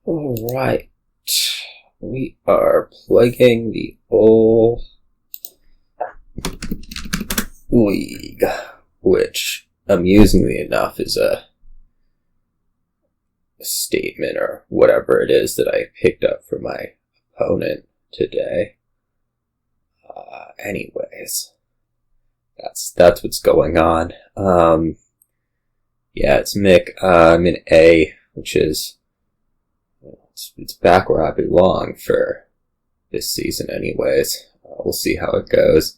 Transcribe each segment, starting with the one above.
Alright, we are plugging the old league, which, amusingly enough, is a statement or whatever it is that I picked up for my opponent today. Anyways, that's what's going on. Yeah, it's Mick. I'm in A, which is it's back where I belong for this season anyways. We'll see how it goes.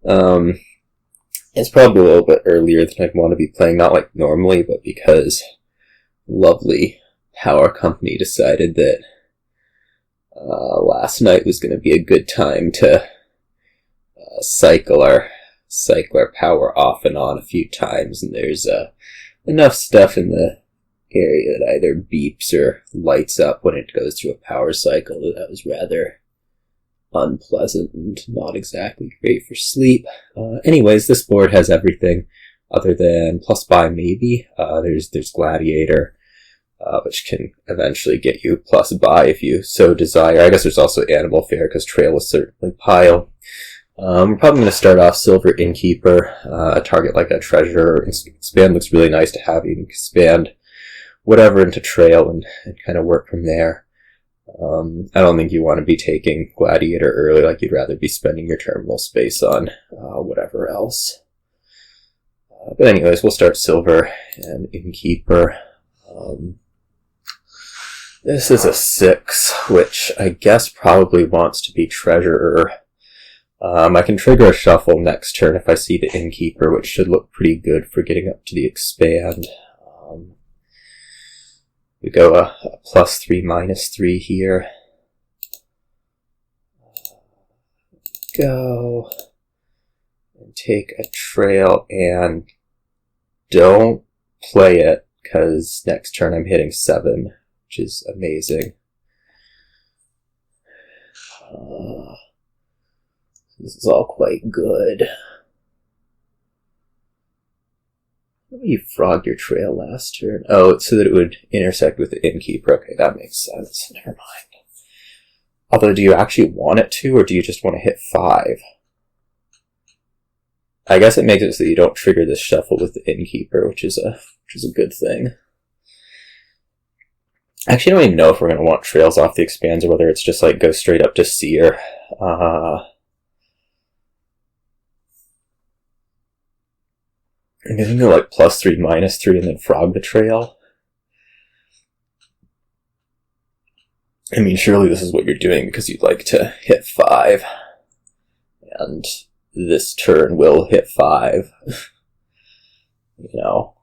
It's probably a little bit earlier than I'd want to be playing, not like normally, but because lovely power company decided that last night was going to be a good time to cycle our power off and on a few times, and there's enough stuff in the area that either beeps or lights up when it goes through a power cycle that was rather unpleasant and not exactly great for sleep. Anyways, this board has everything other than plus buy maybe. There's Gladiator, which can eventually get you plus buy if you so desire. I guess there's also Animal Fair because Trail is certainly pile. We're probably going to start off Silver Innkeeper, a target like a Treasure. Expand looks really nice to have. You can expand whatever into Trail and kind of work from there. I don't think you want to be taking Gladiator early, like you'd rather be spending your terminal space on whatever else. But anyways, we'll start Silver and Innkeeper. This is a 6, which I guess probably wants to be Treasurer. I can trigger a shuffle next turn if I see the Innkeeper, which should look pretty good for getting up to the expand. We go a +3, -3 here. Go and take a Trail and don't play it because next turn I'm hitting 7, which is amazing. This is all quite good. You frogged your Trail last turn. Oh, it's so that it would intersect with the Innkeeper. Okay, that makes sense. Never mind. Although, do you actually want it to, or do you just want to hit 5? I guess it makes it so that you don't trigger this shuffle with the Innkeeper, which is a good thing. Actually, I don't even know if we're going to want Trails off the expands or whether it's just like go straight up to Seer. I'm going to go like +3, -3, and then frog the Trail. I mean, surely this is what you're doing because you'd like to hit 5. And this turn will hit 5. You know.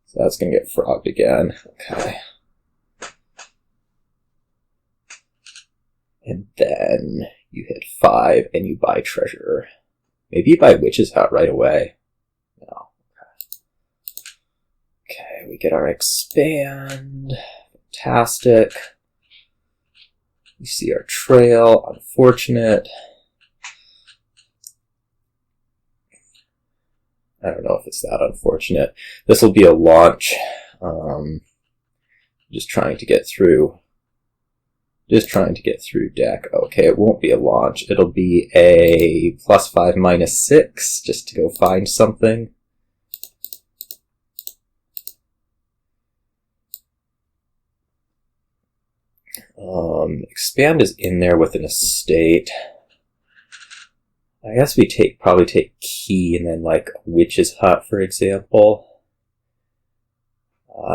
So that's going to get frogged again. Okay. And then you hit 5 and you buy Treasurer. Maybe you buy Witch's Hut right away. No. Okay, we get our expand. Fantastic. We see our Trail. Unfortunate. I don't know if it's that unfortunate. This will be a launch. Just trying to get through. Deck. Okay, it won't be a launch. It'll be a +5, -6, just to go find something. Expand is in there with an estate. I guess we probably take Key and then like a Witch's Hut, for example.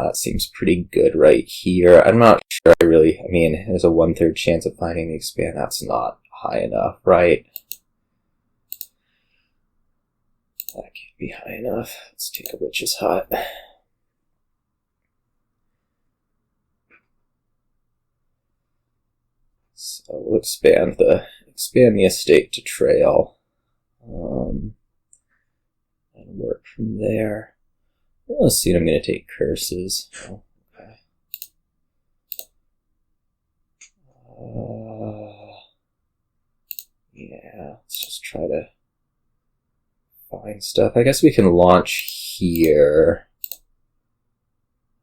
That seems pretty good right here. I'm not sure I mean, there's a 1/3 chance of finding the expand. That's not high enough, right? That can't be high enough. Let's take a Witch's Hut. So we'll expand the estate to Trail. And work from there. Let's see, I'm going to take Curses. Oh, okay. Yeah, let's just try to find stuff. I guess we can launch here.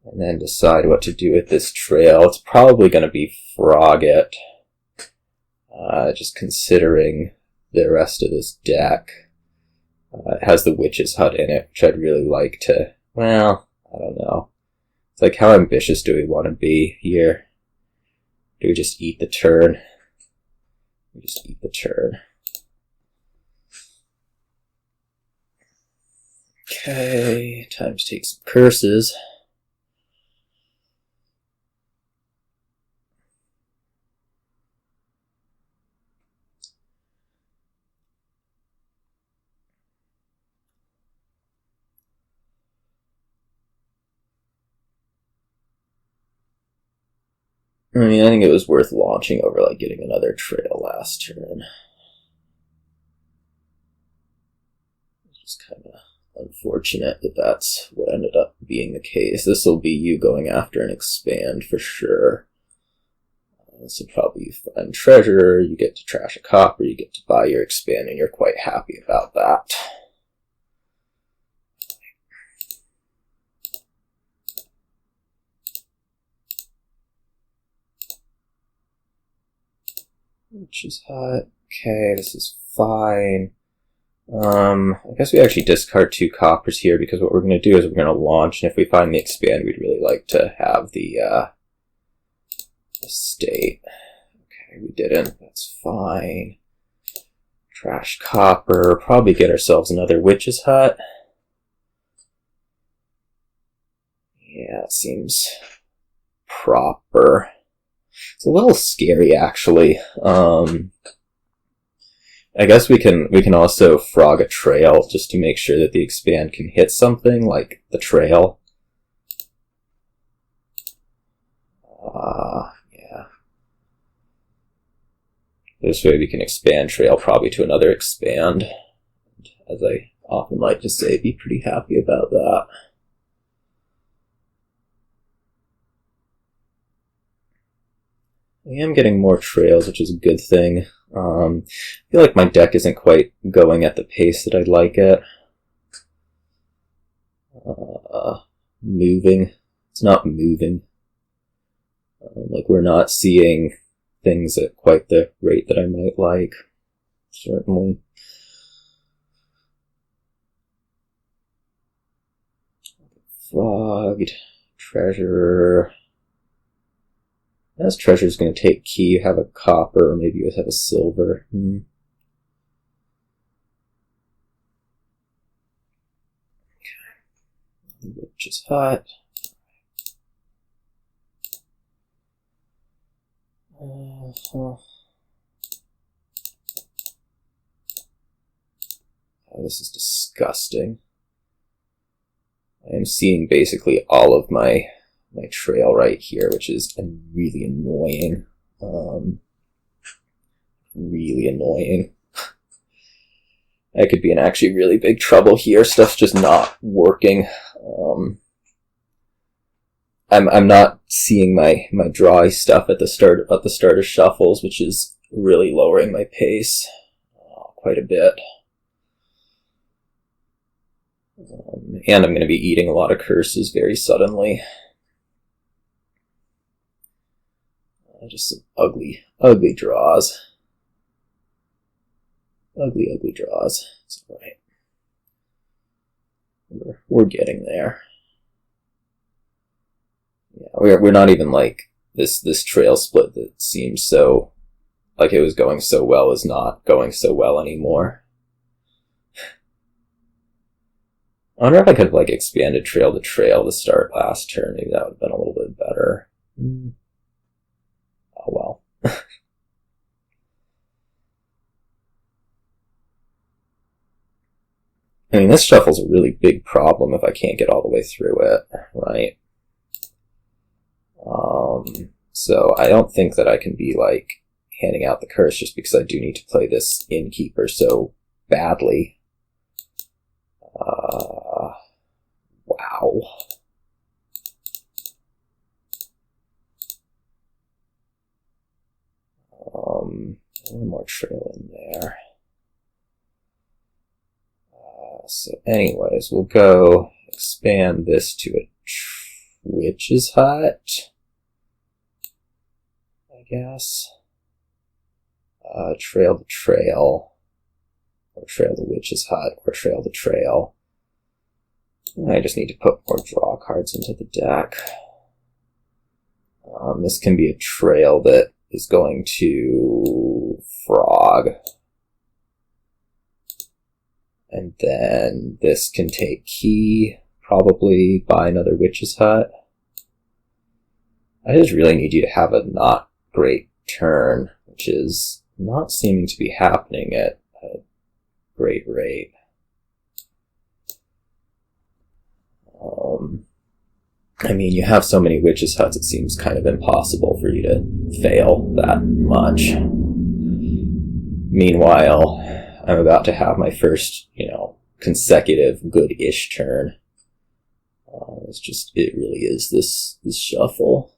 And then decide what to do with this trail. It's probably going to be frog it. Just considering the rest of this deck. It has the Witch's Hut in it, which I'd really like to... Well, I don't know. It's like, how ambitious do we want to be here? Do we just eat the turn? We just eat the turn. Okay, time to take some curses. I mean, I think it was worth launching over, like, getting another trail last turn. It's just kind of unfortunate that that's what ended up being the case. This will be you going after an expand for sure. This will probably find treasure, you get to trash a copper, you get to buy your expand, and you're quite happy about that. Which is hot. Okay, this is fine. I guess we actually discard 2 coppers here, because what we're going to do is we're going to launch, and if we find the expand, we'd really like to have the state. Okay, we didn't. That's fine. Trash copper. Probably get ourselves another Witch's Hut. Yeah, it seems proper. It's a little scary, actually. I guess we can also frog a trail just to make sure that the expand can hit something like the trail. Yeah. This way we can expand trail probably to another expand. As I often like to say, be pretty happy about that. I am getting more trails, which is a good thing. I feel like my deck isn't quite going at the pace that I'd like it. Moving. It's not moving. Like, we're not seeing things at quite the rate that I might like. Certainly. Frogged. Treasure. As treasure's going to take key, you have a copper, or maybe you have a silver. Okay. Which is hot. Oh, this is disgusting. I am seeing basically all of my trail right here, which is really annoying. Really annoying. I could be in actually really big trouble here. Stuff's just not working. I'm not seeing my drawy stuff at the start of shuffles, which is really lowering my pace quite a bit. And I'm going to be eating a lot of curses very suddenly. Just some ugly draws. Ugly draws. It's alright. We're getting there. Yeah, we're not even like this trail split that seems so like it was going so well is not going so well anymore. I wonder if I could have like expanded trail to trail to start last turn. Maybe that would have been a little bit better. Oh well. I mean, this shuffle's a really big problem if I can't get all the way through it, right? So I don't think that I can be, like, handing out the curse just because I do need to play this Innkeeper so badly. Wow. One more trail in there. So anyways, we'll go expand this to a Witch's Hut, I guess. Trail the Trail, or Trail the Witch's Hut, or Trail the Trail. I just need to put more draw cards into the deck. This can be a trail that is going to Frog. And then this can take Key, probably buy another Witch's Hut. I just really need you to have a not great turn, which is not seeming to be happening at a great rate. I mean, you have so many Witch's Huts, it seems kind of impossible for you to fail that much. Meanwhile, I'm about to have my first, consecutive good-ish turn. It really is this shuffle.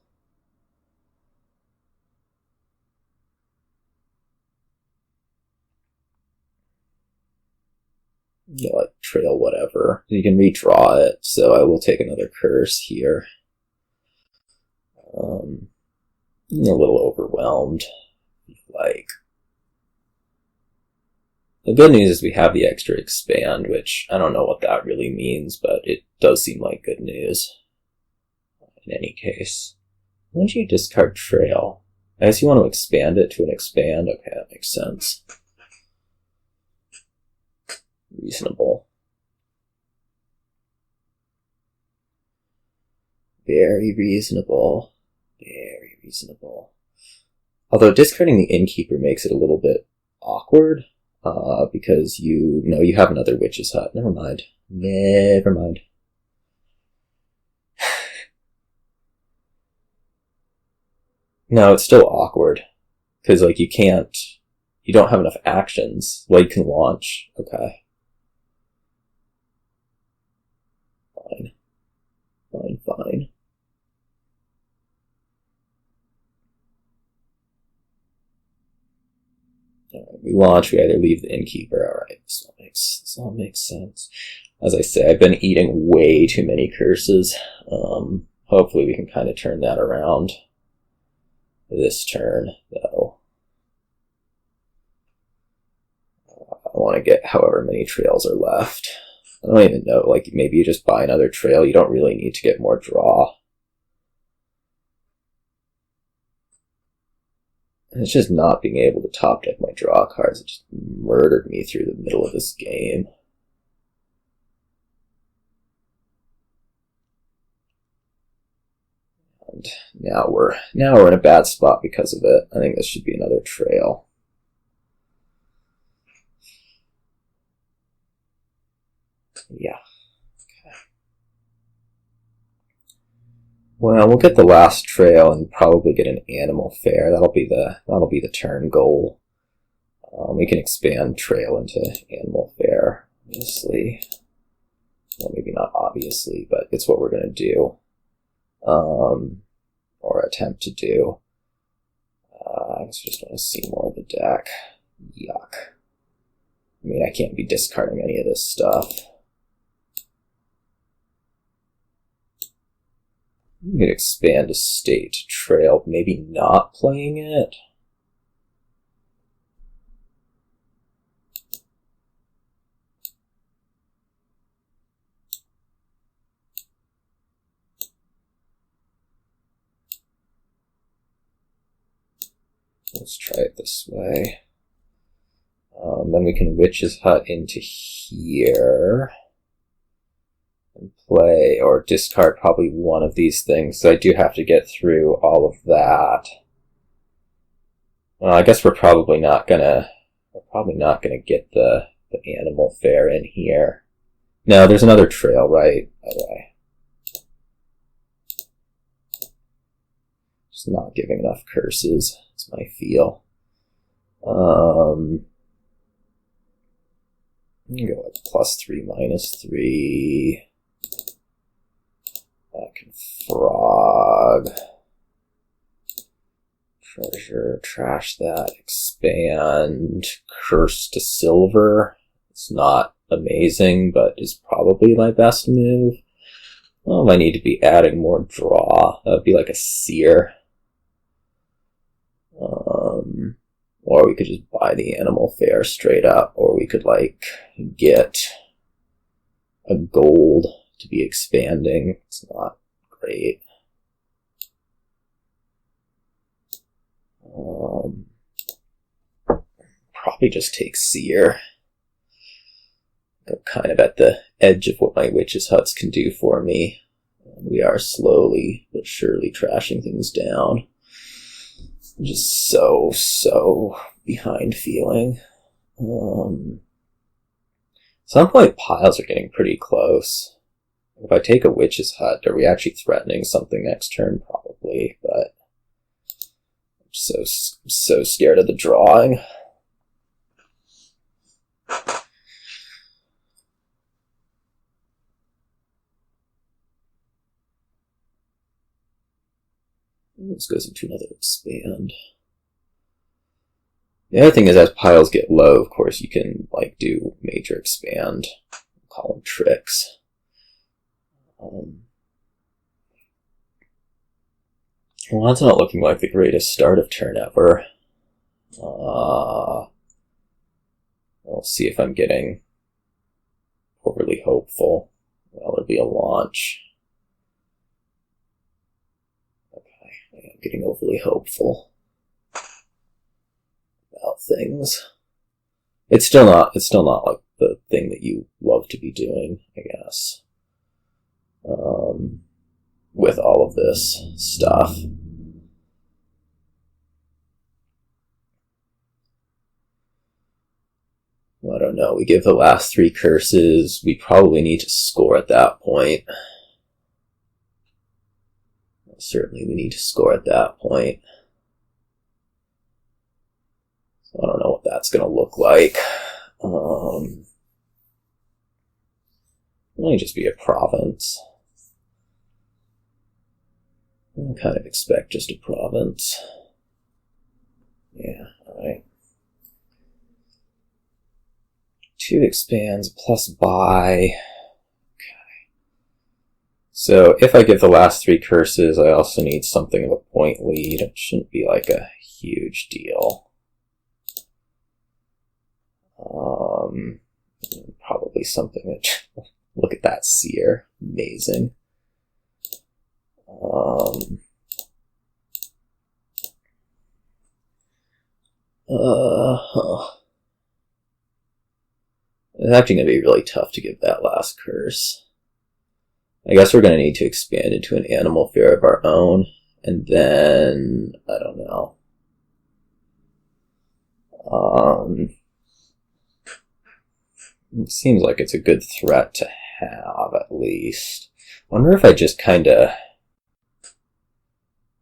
Trail whatever. You can redraw it, so I will take another curse here. I'm a little overwhelmed. The good news is we have the extra expand, which I don't know what that really means, but it does seem like good news. In any case, why don't you discard Trail? I guess you want to expand it to an expand? Okay, that makes sense. Reasonable. Very reasonable. Very reasonable. Although discarding the Innkeeper makes it a little bit awkward, because you have another Witch's Hut. Never mind. Never mind. No, it's still awkward. Because, you don't have enough actions. Well, you can launch. Okay. Fine. Fine. Alright, we launch, we either leave the Innkeeper. Alright, this all makes sense. As I say, I've been eating way too many curses. Hopefully we can kind of turn that around this turn, though. I want to get however many trails are left. I don't even know, maybe you just buy another trail. You don't really need to get more draw. And it's just not being able to top deck my draw cards. It just murdered me through the middle of this game. And now we're in a bad spot because of it. I think this should be another trail. Yeah. Okay. Well, we'll get the last trail and probably get an Animal Fair. That'll be the turn goal. We can expand trail into Animal Fair, obviously. Well, maybe not obviously, but it's what we're going to do. Or attempt to do. I just want to see more of the deck. Yuck. I mean, I can't be discarding any of this stuff. You could expand a state to trail, maybe not playing it. Let's try it this way. Then we can Witch's Hut into here. And play or discard probably one of these things. So I do have to get through all of that. Well, I guess we're probably not gonna get the Animal Fair in here. No, there's another trail, right? Okay. Just not giving enough curses. That's my feel. I'm gonna go with +3, -3. That can Frog. Treasure, trash that, expand, curse to silver. It's not amazing, but is probably my best move. Oh, I need to be adding more draw. That would be like a Seer. Or we could just buy the animal fare straight up, or we could like get a gold to be expanding. It's not great. Probably just take Seer. I'm kind of at the edge of what my witch's huts can do for me. And we are slowly but surely trashing things down. I'm just so behind feeling. At some point, piles are getting pretty close. If I take a witch's hut, are we actually threatening something next turn? Probably, but I'm so scared of the drawing. This goes into another expand. The other thing is, as piles get low, of course, you can like do major expand, call them tricks. Well, that's not looking like the greatest start of turn ever. We'll see if I'm getting overly hopeful. Well, it'll be a launch. I'm getting overly hopeful about things. It's still not like the thing that you love to be doing, I guess. With all of this stuff. I don't know. We give the last 3 curses. We probably need to score at that point. Certainly we need to score at that point. So I don't know what that's going to look like. It might just be a province. I kind of expect just a province. Yeah, alright. 2 expands plus buy. So if I give the last 3 curses, I also need something of a point lead. It shouldn't be like a huge deal. Probably something that... Look at that Seer. Amazing. It's actually going to be really tough to give that last curse. I guess we're going to need to expand into an animal fare of our own, and then, I don't know. It seems like it's a good threat to have, at least. I wonder if I just kind of...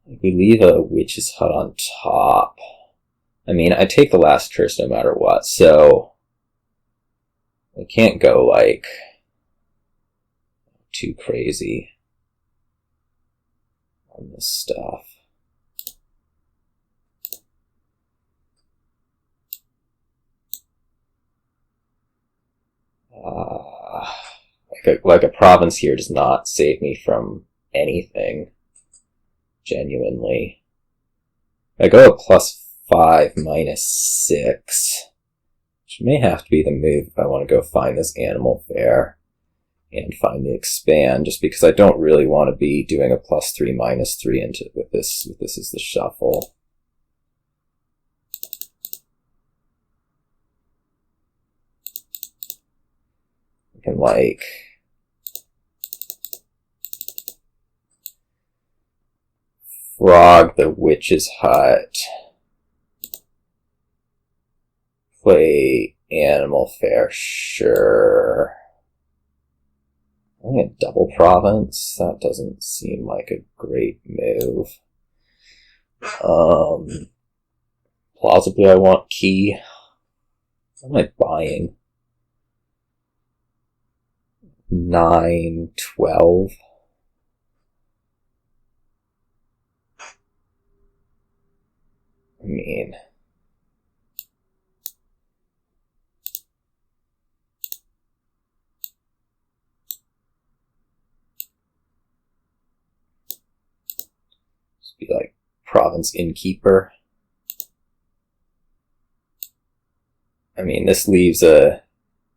we leave a witch's hut on top. I mean, I take the last curse no matter what, so... I can't go, like... too crazy on this stuff. Like a province here does not save me from anything. Genuinely. I go a +5 -6, which may have to be the move if I want to go find this animal fare. And find the expand, just because I don't really want to be doing a +3 -3 into with this as the shuffle. I can like frog the witch's hut, play animal fare, sure. I think a double province, that doesn't seem like a great move. Plausibly I want key. What am I buying? 9, 12. I mean... Be like Province Innkeeper. I mean, this leaves a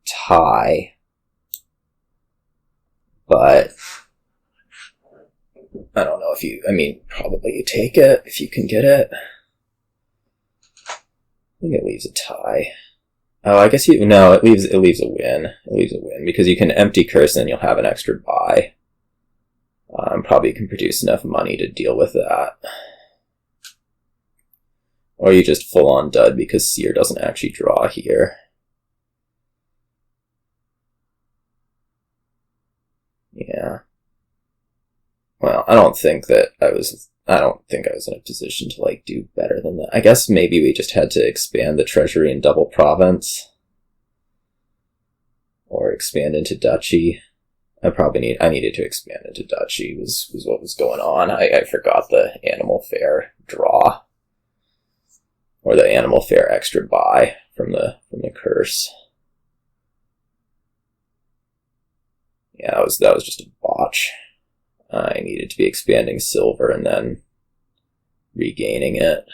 tie, but I don't know if you, I mean, probably you take it if you can get it. I think it leaves a tie. Oh, I guess no, it leaves a win. It leaves a win because you can empty curse and then you'll have an extra buy. Probably can produce enough money to deal with that. Or you just full on dud because Seer doesn't actually draw here. Yeah. Well, I don't think I was in a position to like do better than that. I guess maybe we just had to expand the Treasury and double province. Or expand into Duchy. I needed to expand into Duchy was what was going on. I forgot the Animal Fair draw. Or the Animal Fair extra buy from the curse. Yeah, that was just a botch. I needed to be expanding silver and then regaining it.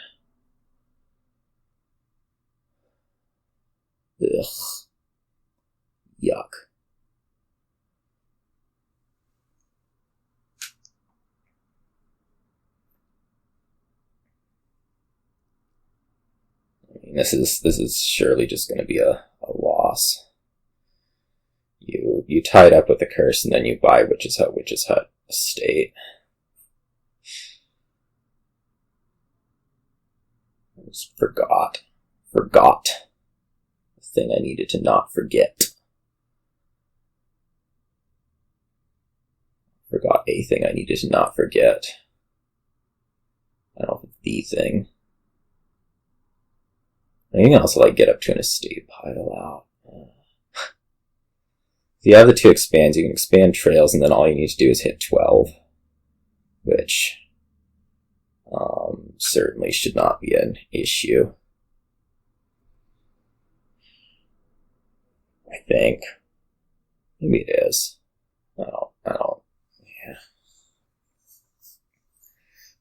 Ugh. Yuck. I mean, this is surely just going to be a loss. You tied up with the curse and then you buy Witch's Hut estate. I just forgot the thing I needed to not forget. Forgot a thing I needed to not forget. I don't know if it's the thing. You can also like get up to an estate pile out. If you have the two expands, you can expand trails, and then all you need to do is hit 12, which certainly should not be an issue. I think. Maybe it is. I don't. Yeah.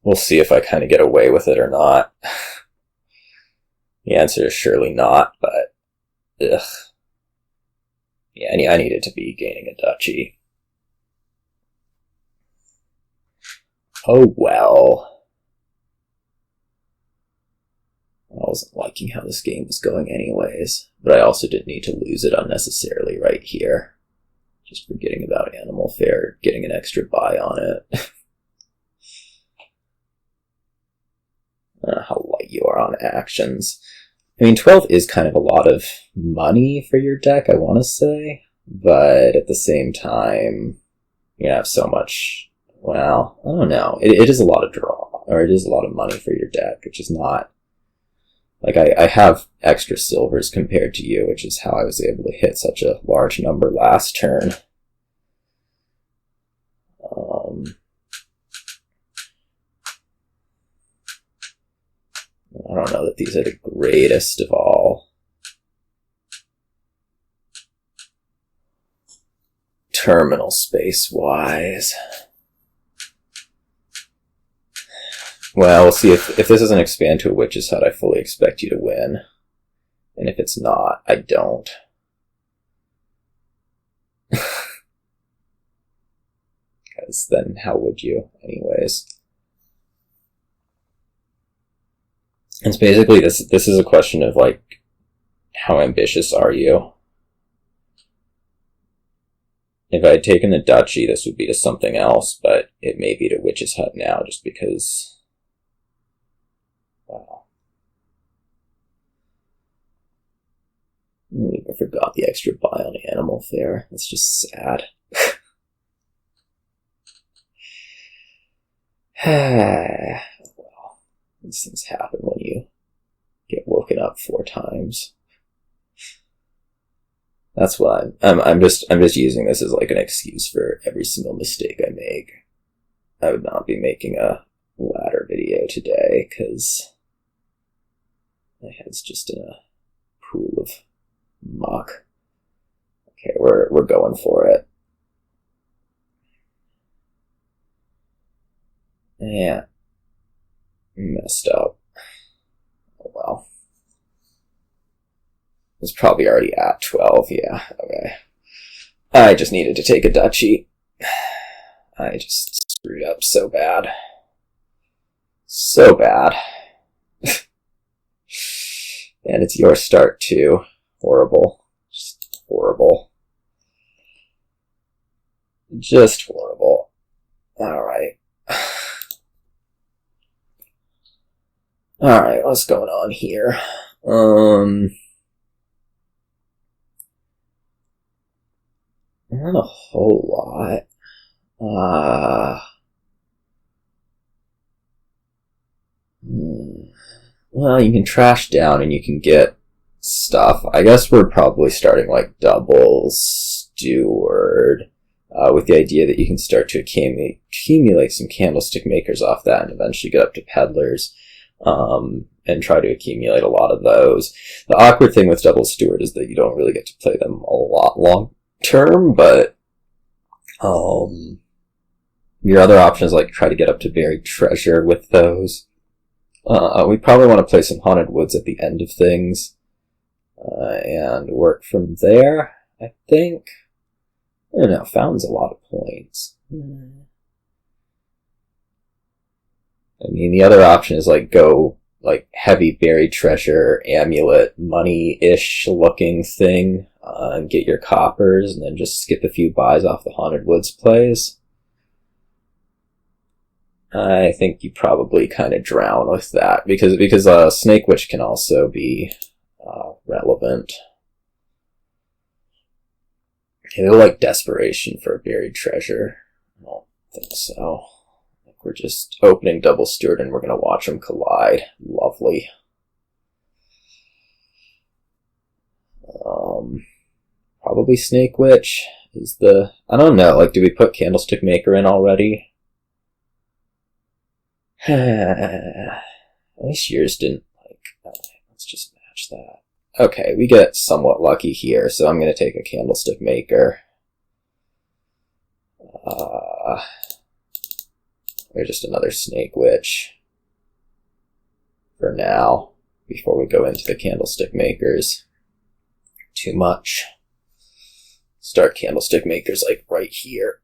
We'll see if I kind of get away with it or not. The answer is surely not, but ugh. Yeah, I needed to be gaining a duchy. Oh well. I wasn't liking how this game was going anyways, but I also didn't need to lose it unnecessarily right here. Just forgetting about Animal Fair, getting an extra buy on it. I don't know how light you are on actions. I mean, 12 is kind of a lot of money for your deck, I want to say, but at the same time, you have so much, well, I don't know. It is a lot of draw, or it is a lot of money for your deck, which is not, like, I have extra silvers compared to you, which is how I was able to hit such a large number last turn. I don't know that these are the greatest of all. Terminal space-wise. Well, we'll see if this doesn't expand to a Witch's Hut, I fully expect you to win. And if it's not, I don't. Because then how would you, anyways? It's basically, this is a question of, like, how ambitious are you? If I had taken the duchy, this would be to something else, but it may be to Witch's Hut now, just because... Wow. I forgot the extra buy on Animal Fair. That's just sad. Well, these things happen when you get woken up 4 times. That's why I'm just using this as like an excuse for every single mistake I make. I would not be making a ladder video today because my head's just in a pool of muck. Okay, we're going for it. Yeah. Messed up. Oh well. It's probably already at 12, yeah, okay. I just needed to take a duchy. I just screwed up so bad. So bad. And it's your start too. Horrible. Just horrible. Just horrible. Alright. Alright, what's going on here? Not a whole lot. Well, you can trash down and you can get stuff. I guess we're probably starting like double Steward, with the idea that you can start to accumulate some Candlestick makers off that and eventually get up to Peddlers, and try to accumulate a lot of those. The awkward thing with double Steward is that you don't really get to play them a lot long term, but your other option is like try to get up to Buried Treasure with those. We probably want to play some Haunted Woods at the end of things, and work from there, I think. I don't know, Fountain's a lot of points. I mean, the other option is like go like heavy Buried Treasure, Amulet, money-ish looking thing, and get your coppers, and then just skip a few buys off the Haunted Woods plays. I think you probably kind of drown with that, because Snake Witch can also be relevant. Okay, they'll like Desperation for a Buried Treasure. I don't think so. I think we're just opening double Steward and we're going to watch them collide. Lovely. Probably Snake Witch is the... I don't know, like, do we put Candlestick Maker in already? At least yours didn't, like... let's just match that. Okay, we get somewhat lucky here, so I'm going to take a Candlestick Maker. Or just another Snake Witch. For now, before we go into the Candlestick Makers. Too much. Start Candlestick Makers, like, right here.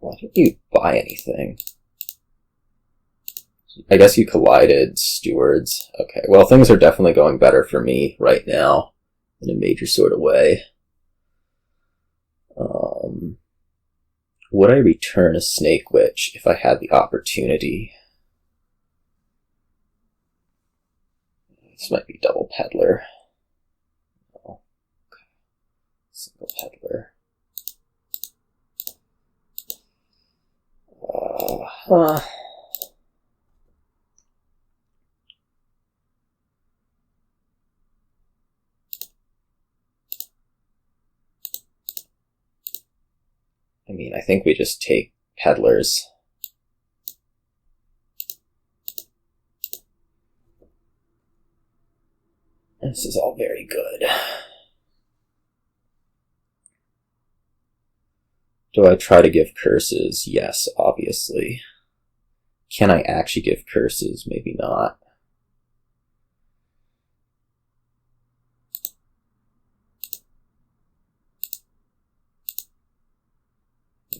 Why didn't you buy anything? I guess you collided Stewards. Okay, well, things are definitely going better for me right now, in a major sort of way. Would I return a Snake Witch if I had the opportunity? This might be double Peddler. Oh, okay. Single Peddler. I mean, I think we just take Peddlers. This is all very good. Do I try to give curses? Yes, obviously. Can I actually give curses? Maybe not.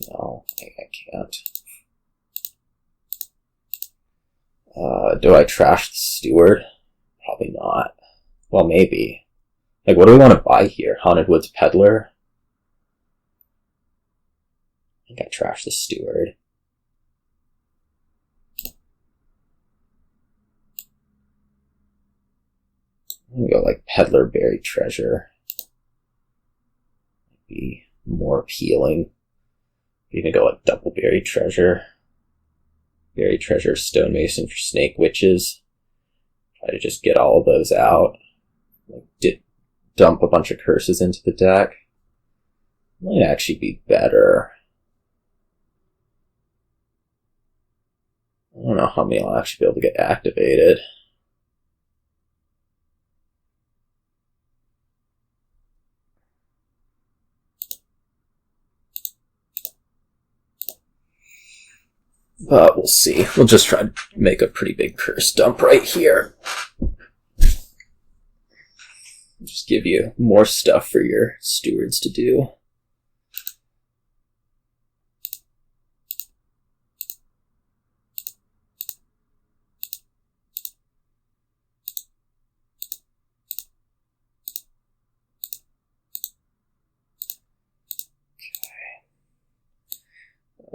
No, I can't. Do I trash the Steward? Probably not. Well, maybe. Like, what do we want to buy here? Haunted Woods Peddler? I think I trashed the Steward. I'm gonna go like Peddler Buried Treasure. Be more appealing. Even go like double Buried Treasure. Buried Treasure, Stonemason for Snake Witches. Try to just get all of those out. Like, dump a bunch of curses into the deck. Might actually be better. I don't know how many I'll actually be able to get activated. But we'll see. We'll just try to make a pretty big curse dump right here. Just give you more stuff for your stewards to do.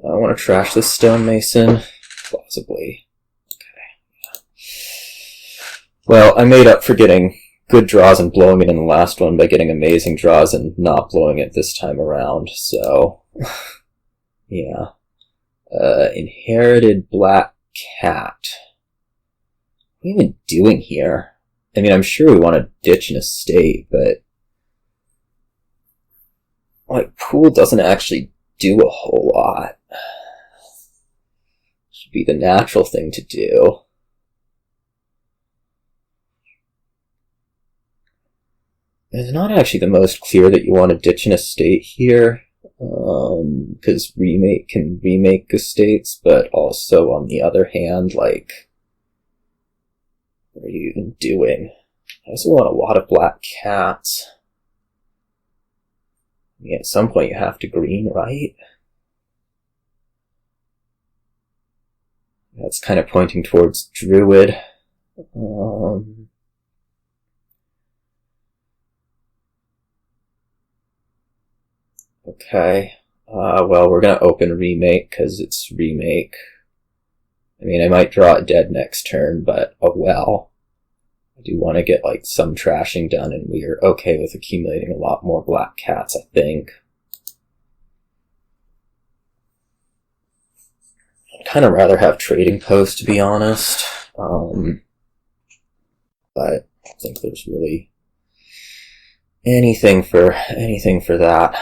I want to trash this Stonemason. Plausibly. Okay. Yeah. Well, I made up for getting good draws and blowing it in the last one by getting amazing draws and not blowing it this time around, so... yeah. Inherited Black Cat. What are we even doing here? I mean, I'm sure we want to ditch an estate, but... like, pool doesn't actually do a whole lot. Should be the natural thing to do. It's not actually the most clear that you want to ditch an estate here, because Remake can remake estates, but also on the other hand, like, what are you even doing? I also want a lot of black cats. I mean, at some point you have to green, right? That's kind of pointing towards Druid. Okay. Well, we're gonna open Remake, because it's Remake. I mean, I might draw it dead next turn, but oh well. I do want to get, like, some trashing done, and we're okay with accumulating a lot more black cats, I think. I'd kind of rather have Trading Post, to be honest. But I don't think there's really anything for that.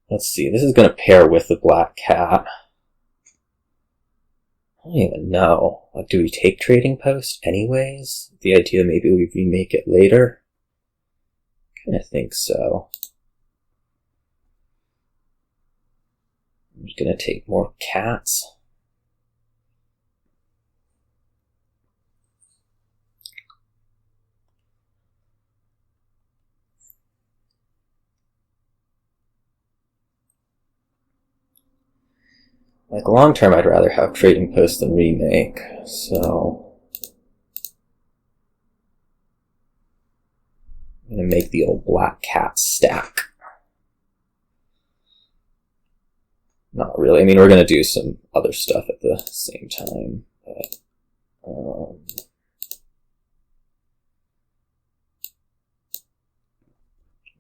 Let's see, this is going to pair with the black cat. I don't even know. Like, do we take Trading Post anyways? The idea maybe we remake it later? Kinda think so. I'm just gonna take more cats. Like, long term, I'd rather have Trading Post than Remake, so... I'm gonna make the old black cat stack. Not really. I mean, we're gonna do some other stuff at the same time, but...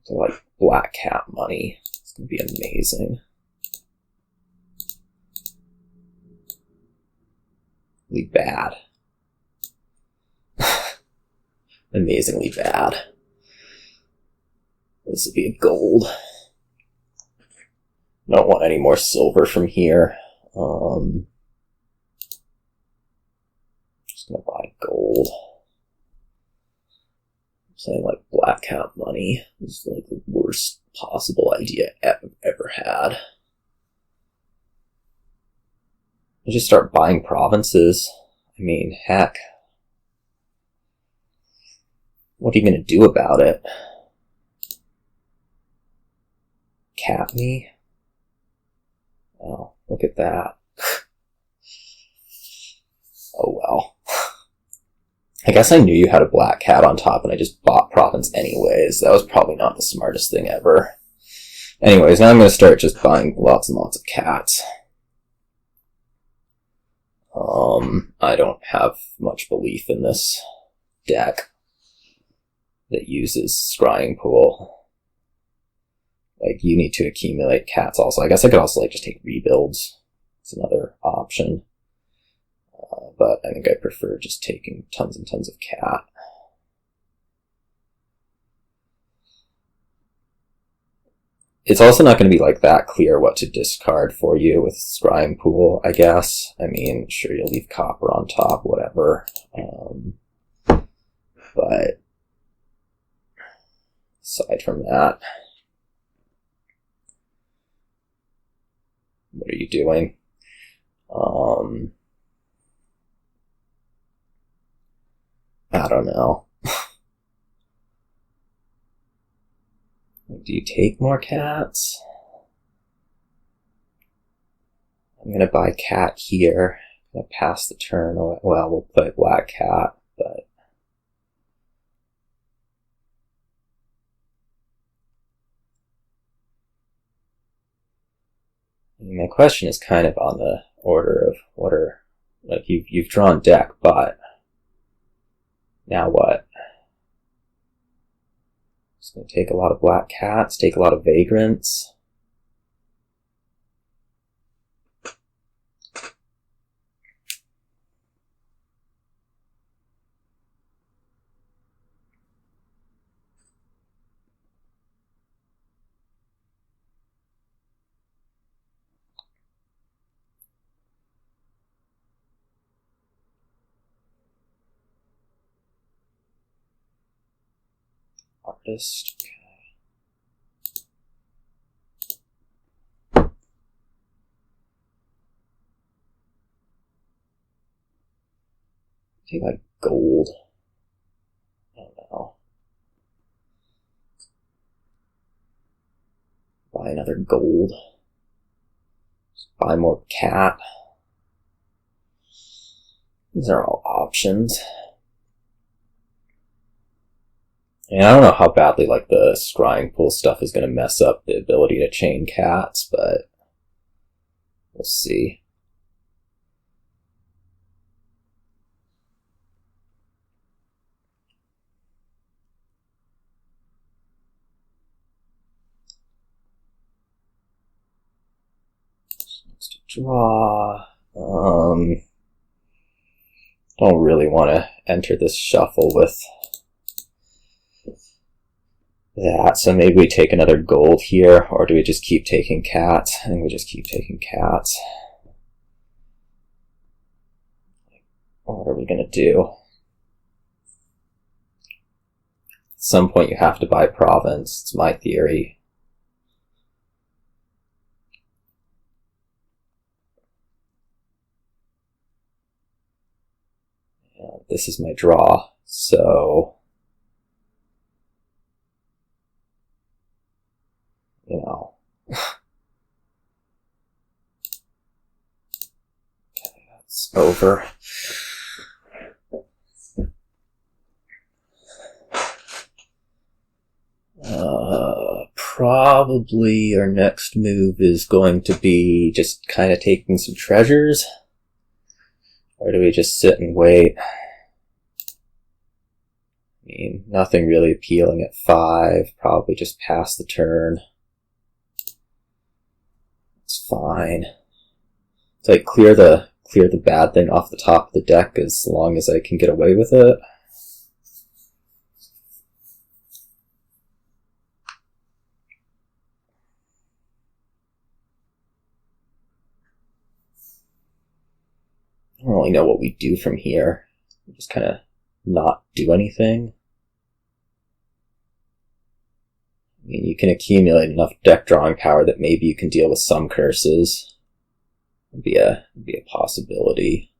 so, like, black cat money. It's gonna be amazing. Bad. Amazingly bad. This would be a gold. Don't want any more silver from here. Just gonna buy gold. Saying, like, black cat money is like the worst possible idea I've ever had. I just start buying provinces. I mean, heck. What are you going to do about it? Cap me? Oh, look at that. Oh well. I guess I knew you had a black cat on top and I just bought province anyways. That was probably not the smartest thing ever. Anyways, now I'm going to start just buying lots and lots of cats. I don't have much belief in this deck that uses Scrying Pool. Like, you need to accumulate cats also. I guess I could also, like, just take rebuilds. It's another option. But I think I prefer just taking tons and tons of cat. It's also not going to be, like, that clear what to discard for you with Scrying Pool, I guess. I mean, sure, you'll leave copper on top, whatever. But aside from that, doing. I don't know. Do you take more cats? I'm gonna buy cat here. I'm gonna pass the turn. Well, we'll play black cat, but my question is kind of on the order of what are, like, you've drawn deck, but now what? It's going to take a lot of black cats, take a lot of vagrants. Artist, okay. Take like gold. I don't know. Buy another gold. Just buy more cat. These are all options. And I don't know how badly like the scrying pool stuff is going to mess up the ability to chain cats, but we'll see. So next to draw. Don't really want to enter this shuffle with that, so maybe we take another gold here, or do we just keep taking cats? I think we just keep taking cats. What are we gonna do? At some point you have to buy province, it's my theory. And this is my draw, so you know. Okay, that's over. Probably our next move is going to be just kind of taking some treasures. Or do we just sit and wait? I mean, nothing really appealing at 5. Probably just pass the turn. It's fine. It's like clear the bad thing off the top of the deck as long as I can get away with it. I don't really know what we do from here. We just kind of not do anything. I mean, you can accumulate enough deck drawing power that maybe you can deal with some curses. It'd be a possibility.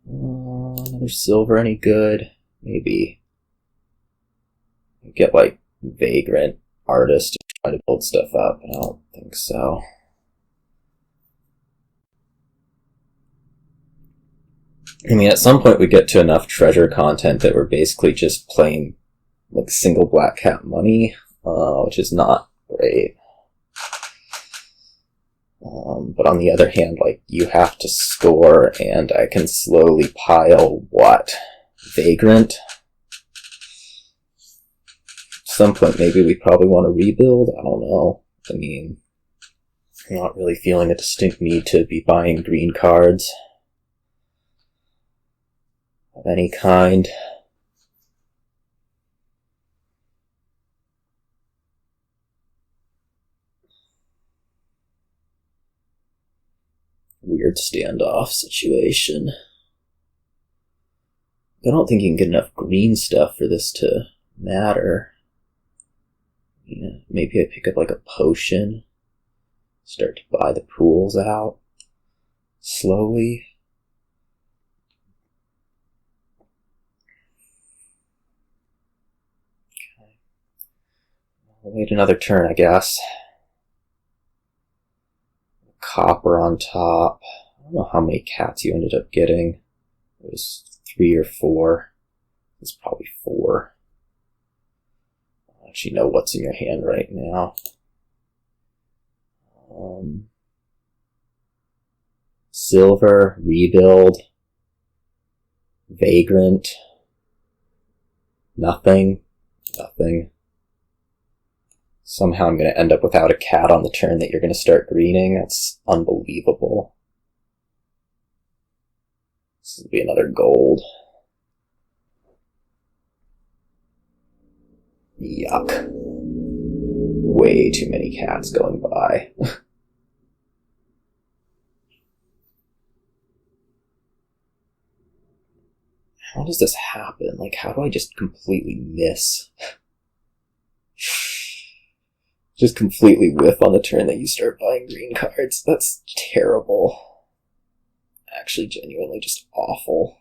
Another silver, any good? Maybe. Get like Vagrant, Artist, to try to build stuff up, but I don't think so. I mean, at some point we get to enough treasure content that we're basically just playing like single black cat money, which is not great. But on the other hand, like, you have to score, and I can slowly pile what? Vagrant? At some point maybe we probably want to rebuild, I don't know. I mean, I'm not really feeling a distinct need to be buying green cards of any kind. Weird standoff situation. I don't think you can get enough green stuff for this to matter. Yeah, maybe I pick up like a potion, start to buy the pools out slowly. Okay. I'll wait another turn, I guess. Copper on top. I don't know how many cats you ended up getting. It was 3 or 4. It's probably 4. I don't actually know what's in your hand right now. Silver, Rebuild, Vagrant, nothing. Somehow I'm going to end up without a cat on the turn that you're going to start greening. That's unbelievable. This will be another gold. Yuck. Way too many cats going by. How does this happen? Like, how do I just completely miss? Just completely whiff on the turn that you start buying green cards. That's terrible. Actually, genuinely just awful.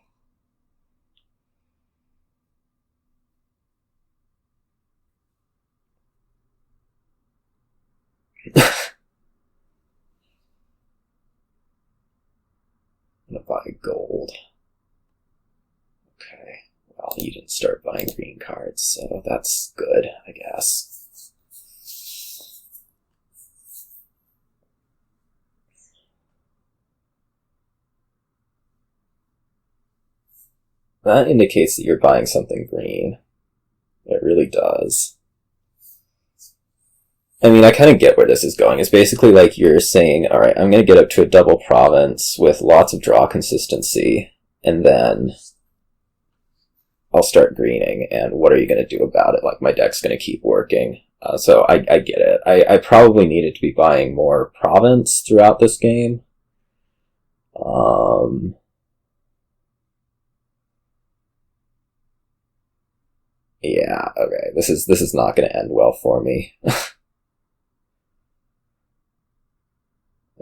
I'm gonna buy gold. Okay, well, you didn't start buying green cards, so that's good, I guess. That indicates that you're buying something green. It really does. I mean, I kind of get where this is going. It's basically like you're saying, alright, I'm going to get up to a double province with lots of draw consistency, and then I'll start greening, and what are you going to do about it? Like, my deck's going to keep working. So I get it. I probably needed to be buying more province throughout this game. Yeah, okay. This is not going to end well for me. I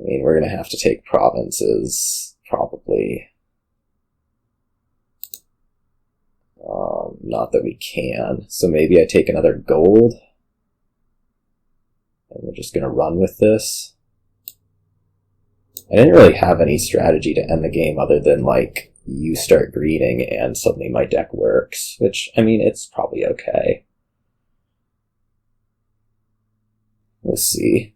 mean, we're going to have to take provinces, probably. Not that we can. So maybe I take another gold. And we're just going to run with this. I didn't really have any strategy to end the game other than, like, you start greening and suddenly my deck works. Which, I mean, it's probably okay. We'll see.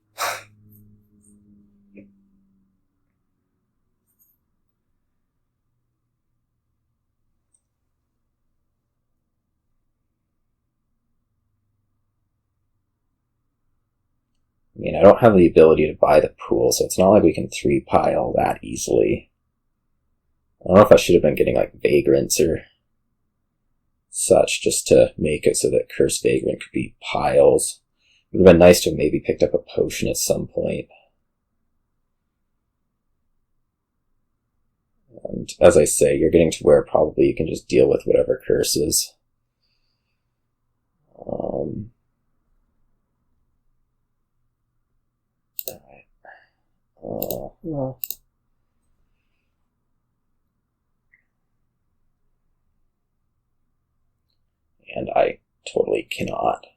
I mean, I don't have the ability to buy the pool, so it's not like we can 3-pile that easily. I don't know if I should have been getting, like, Vagrants or such, just to make it so that Cursed Vagrant could be piles. It would have been nice to have maybe picked up a potion at some point. And, as I say, you're getting to where probably you can just deal with whatever curses. Well. And I totally cannot.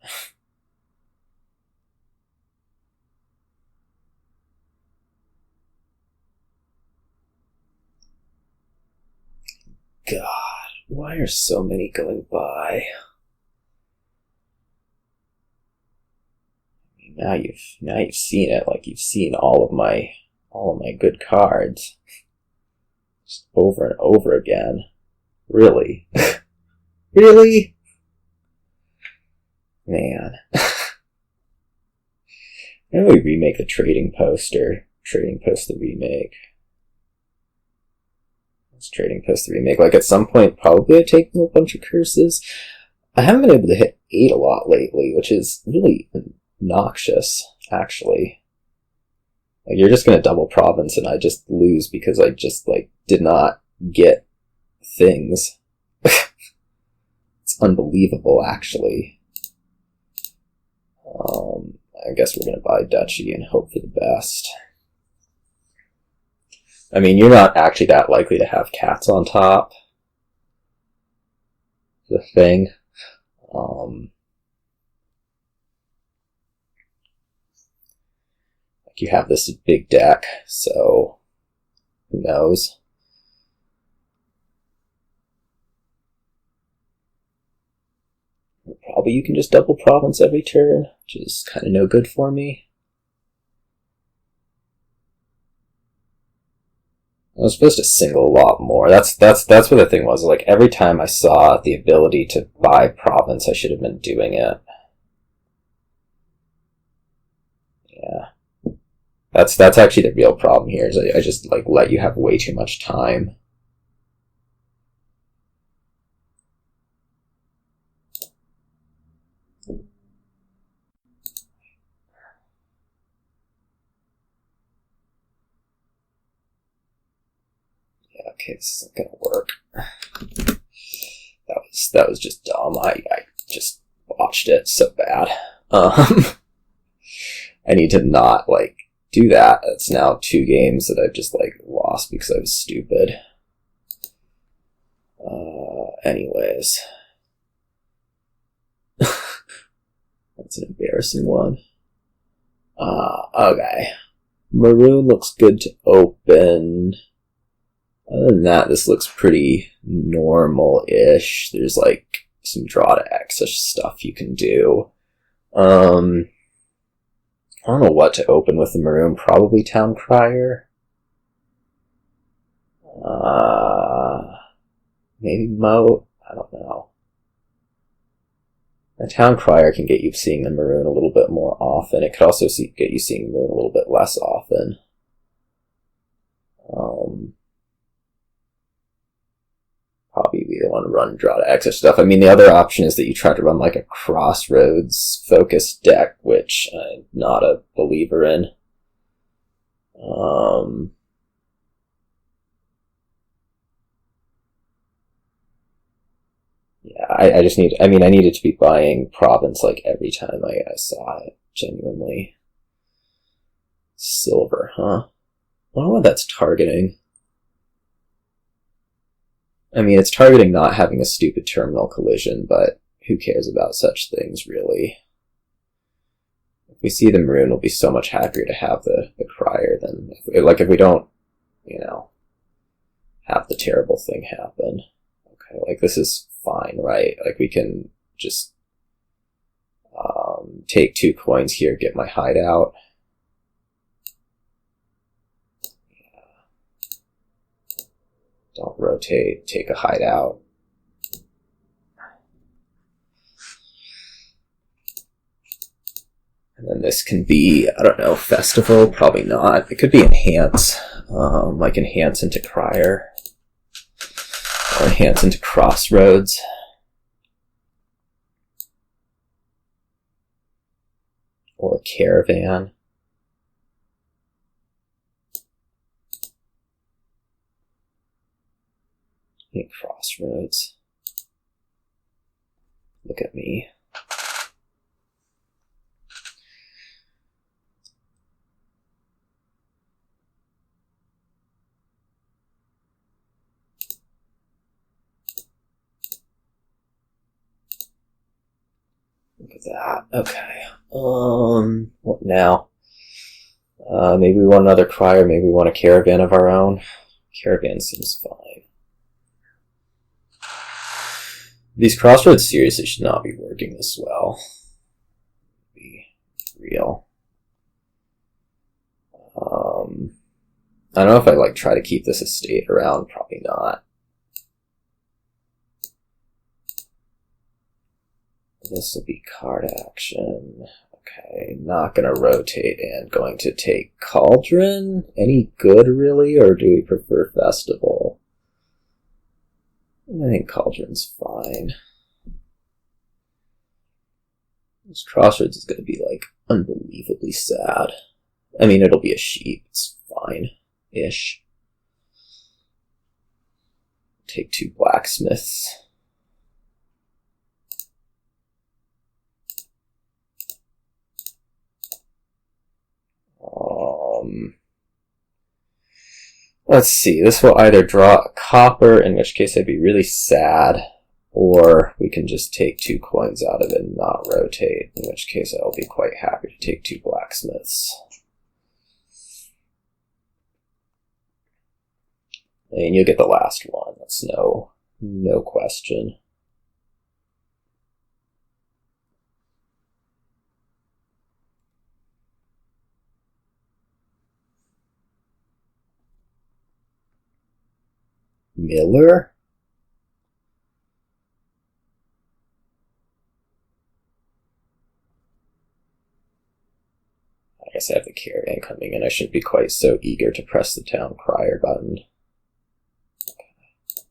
God, why are so many going by? Now you've seen it, like you've seen all of my good cards. Just over and over again. Really? Really? Man. Why don't we remake the Trading Post, or Trading Post the Remake? Let's Trading Post the Remake. Like, at some point, probably I'd take a bunch of curses. I haven't been able to hit 8 a lot lately, which is really noxious, actually. Like, you're just gonna double province and I just lose because I just, like, did not get things. It's looks unbelievable, actually. I guess we're going to buy Duchy and hope for the best. I mean, you're not actually that likely to have cats on top. The thing. You have this big deck, so who knows? Probably you can just double province every turn, which is kind of no good for me. I was supposed to single a lot more. That's what the thing was. Like, every time I saw the ability to buy province, I should have been doing it. Yeah. That's actually the real problem here, is I just, like, let you have way too much time. Yeah, okay, this isn't gonna work. That was just dumb. I just watched it so bad. I need to not, like, do that. It's now 2 games that I've just, like, lost because I was stupid. Anyways. That's an embarrassing one. Okay. Maroon looks good to open. Other than that, this looks pretty normal-ish. There's, like, some draw to access stuff you can do. I don't know what to open with the Maroon. Probably Town Crier. Maybe Moat. I don't know. The Town Crier can get you seeing the Maroon a little bit more often. It could also get you seeing the Maroon a little bit less often. Probably we don't want to run draw to access stuff. I mean, the other option is that you try to run like a Crossroads focused deck, which I'm not a believer in. Yeah, I just need, I needed to be buying province like every time I saw it, genuinely. Silver, huh? I don't know what that's targeting. I mean, it's targeting not having a stupid terminal collision, but who cares about such things, really? If we see the Maroon, we'll be so much happier to have the Crier than, if we don't, you know, have the terrible thing happen. Okay, like, this is fine, right? Like, we can just take 2 coins here, get my Hideout. Don't rotate, take a Hideout. And then this can be, I don't know, Festival? Probably not. It could be Enhance. Like Enhance into Crier. Or Enhance into Crossroads. Or Caravan. Crossroads. Look at me. Look at that. Okay. What now? Maybe we want another Crier, maybe we want a Caravan of our own. Caravan seems fine. These Crossroads seriously should not be working this well. Be real. I don't know if I like try to keep this estate around. Probably not. This will be card action. Okay, not gonna rotate and going to take Cauldron. Any good really, or do we prefer Festival? I think Cauldron's fine. This Crossroads is going to be, like, unbelievably sad. I mean, it'll be a sheep. It's fine-ish. Take 2 Blacksmiths. Let's see, this will either draw a copper, in which case I'd be really sad, or we can just take 2 coins out of it and not rotate, in which case I'll be quite happy to take 2 blacksmiths. And you'll get the last one, that's no question. Miller? I guess I have the Caravan coming in. I shouldn't be quite so eager to press the town crier button. Okay.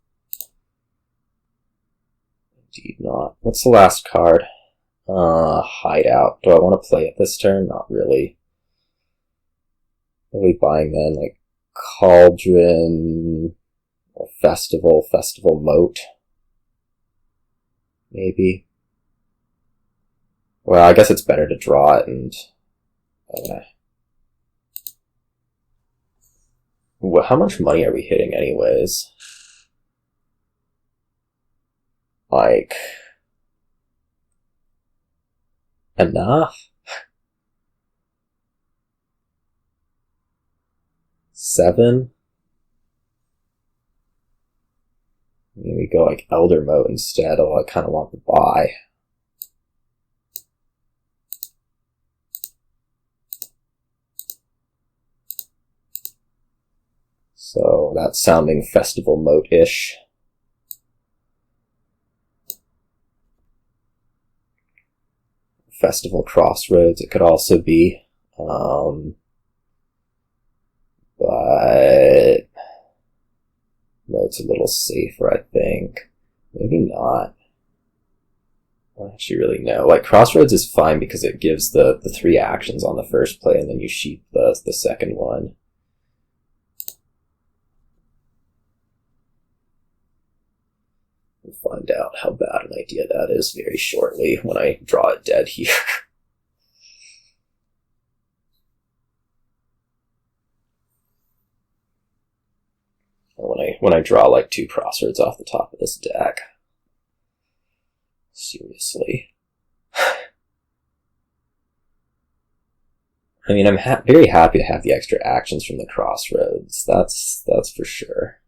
Indeed not. What's the last card? Hideout. Do I want to play it this turn? Not really. What are we buying then? Like Cauldron or Festival Moat? Maybe. Well, I guess it's better to draw it and... Well, how much money are we hitting anyways? Like... enough? 7? Maybe we go like Elder Moat instead, although I kind of want the buy. So that's sounding Festival Moat-ish. Festival Crossroads it could also be. But Moat's a little safer, I think. Maybe not. I don't actually really know. Like, Crossroads is fine because it gives the 3 actions on the first play, and then you sheep the second one. We'll find out how bad an idea that is very shortly when I draw it dead here. Or when I draw like 2 Crossroads off the top of this deck. Seriously. I mean, I'm very happy to have the extra actions from the Crossroads. That's for sure.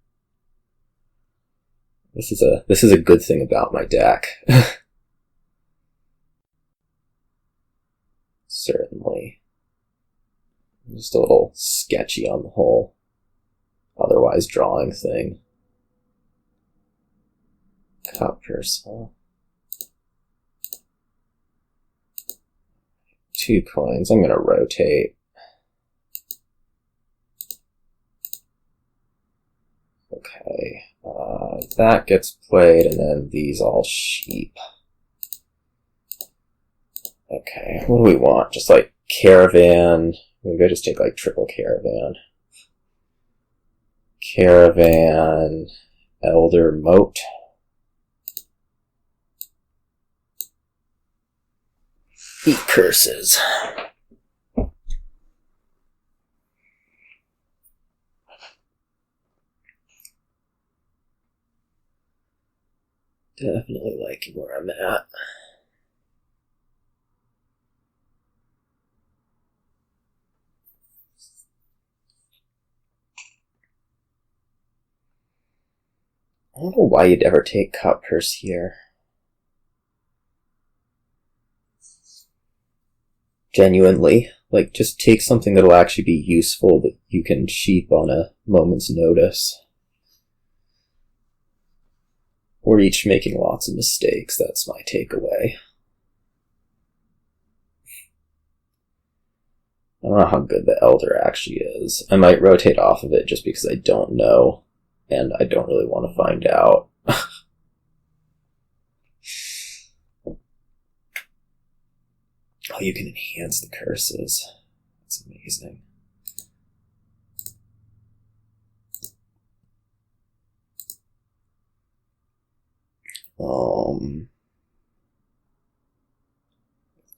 This is a good thing about my deck. Certainly. I'm just a little sketchy on the whole otherwise drawing thing. Cutpurse, huh? 2 coins. I'm gonna rotate. Okay. That gets played, and then these all sheep. Okay, what do we want? Just like Caravan. Maybe I just take like triple Caravan. Caravan, Elder Moat. Eat curses. Definitely liking where I'm at. I don't know why you'd ever take Cutpurse here. Genuinely. Like, just take something that'll actually be useful that you can sheep on a moment's notice. We're each making lots of mistakes, that's my takeaway. I don't know how good the Elder actually is. I might rotate off of it just because I don't know, and I don't really want to find out. Oh, you can enhance the curses. That's amazing.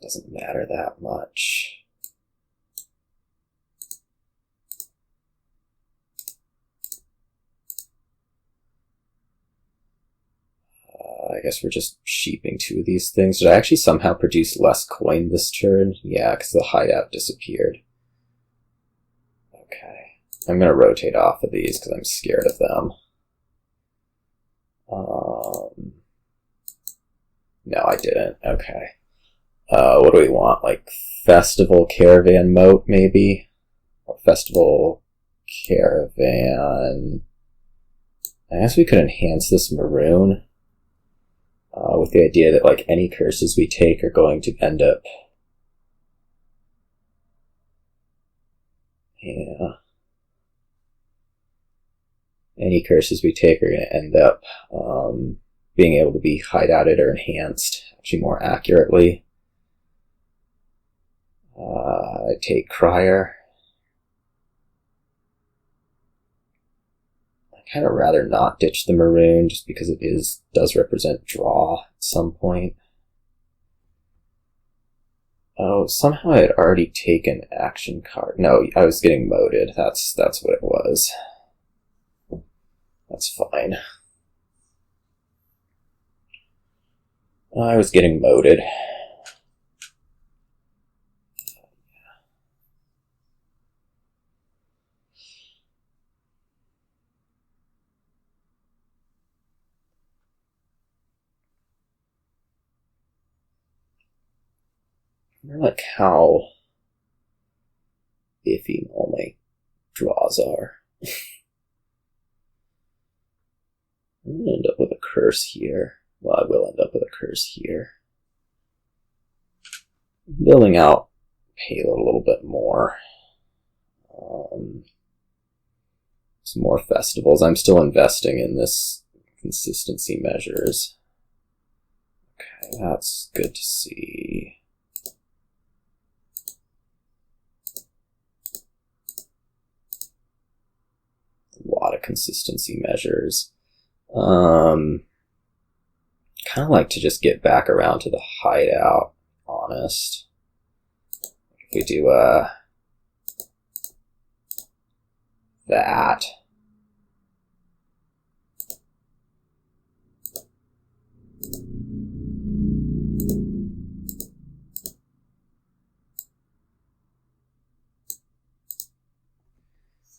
Doesn't matter that much. I guess we're just sheeping 2 of these things. Did I actually somehow produce less coin this turn? Yeah, because the hideout disappeared. Okay. I'm going to rotate off of these because I'm scared of them. No, I didn't. Okay. What do we want? Like Festival, Caravan, Moat, maybe? Or Festival, Caravan... I guess we could enhance this Maroon with the idea that like any curses we take are going to end up... Yeah. Any curses we take are going to end up being able to be hideouted or enhanced, actually more accurately. I take Crier. I kind of rather not ditch the Maroon just because it does represent draw at some point. Oh, somehow I had already taken action card. No, I was getting moated. That's what it was. That's fine. I was getting moated. I wonder, like, how iffy all my draws are. I'm going to end up with a curse here. Well, I will end up with a curse here. Building out payload a little bit more. Some more festivals. I'm still investing in this consistency measures. Okay, that's good to see. A lot of consistency measures. Kind of like to just get back around to the hideout, honest. If we do that.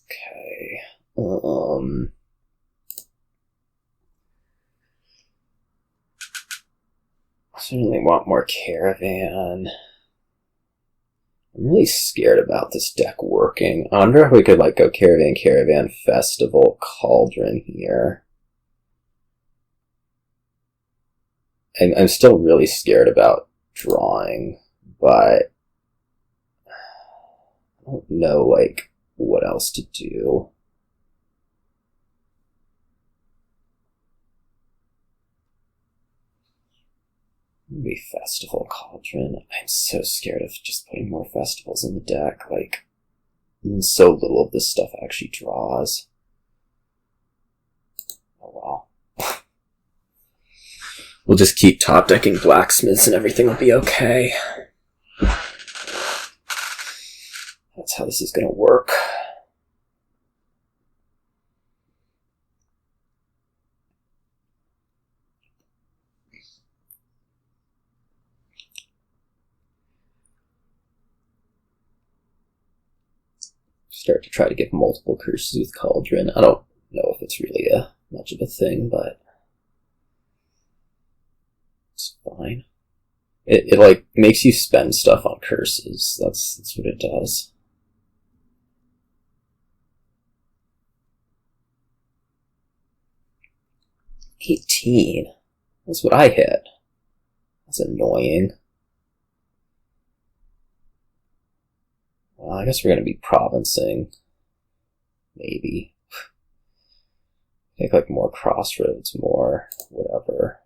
Okay. Certainly want more Caravan. I'm really scared about this deck working. I wonder if we could like go Caravan, Caravan, Festival, Cauldron here. And I'm still really scared about drawing, but I don't know like what else to do. Maybe Festival, Cauldron. I'm so scared of just putting more festivals in the deck. Like, so little of this stuff actually draws. Oh well. We'll just keep top decking Blacksmiths and everything will be okay. That's how this is going to work. Start to try to get multiple curses with Cauldron. I don't know if it's really much of a thing, but it's fine. It like makes you spend stuff on curses. That's what it does. $18. That's what I hit. That's annoying. Well, I guess we're going to be provincing. Maybe. I think like more Crossroads, more whatever.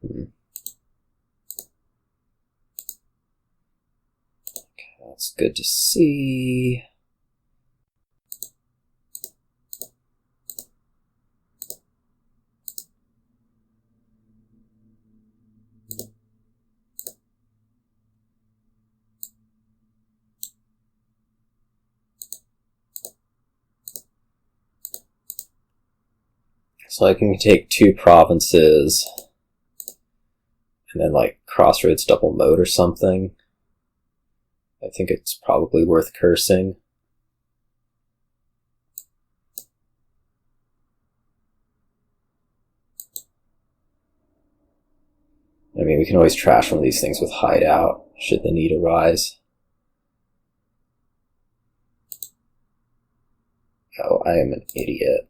Okay, that's good to see. So I can take 2 provinces, and then like Crossroads double Moat or something. I think it's probably worth cursing. I mean, we can always trash one of these things with Hideout, should the need arise. Oh, I am an idiot.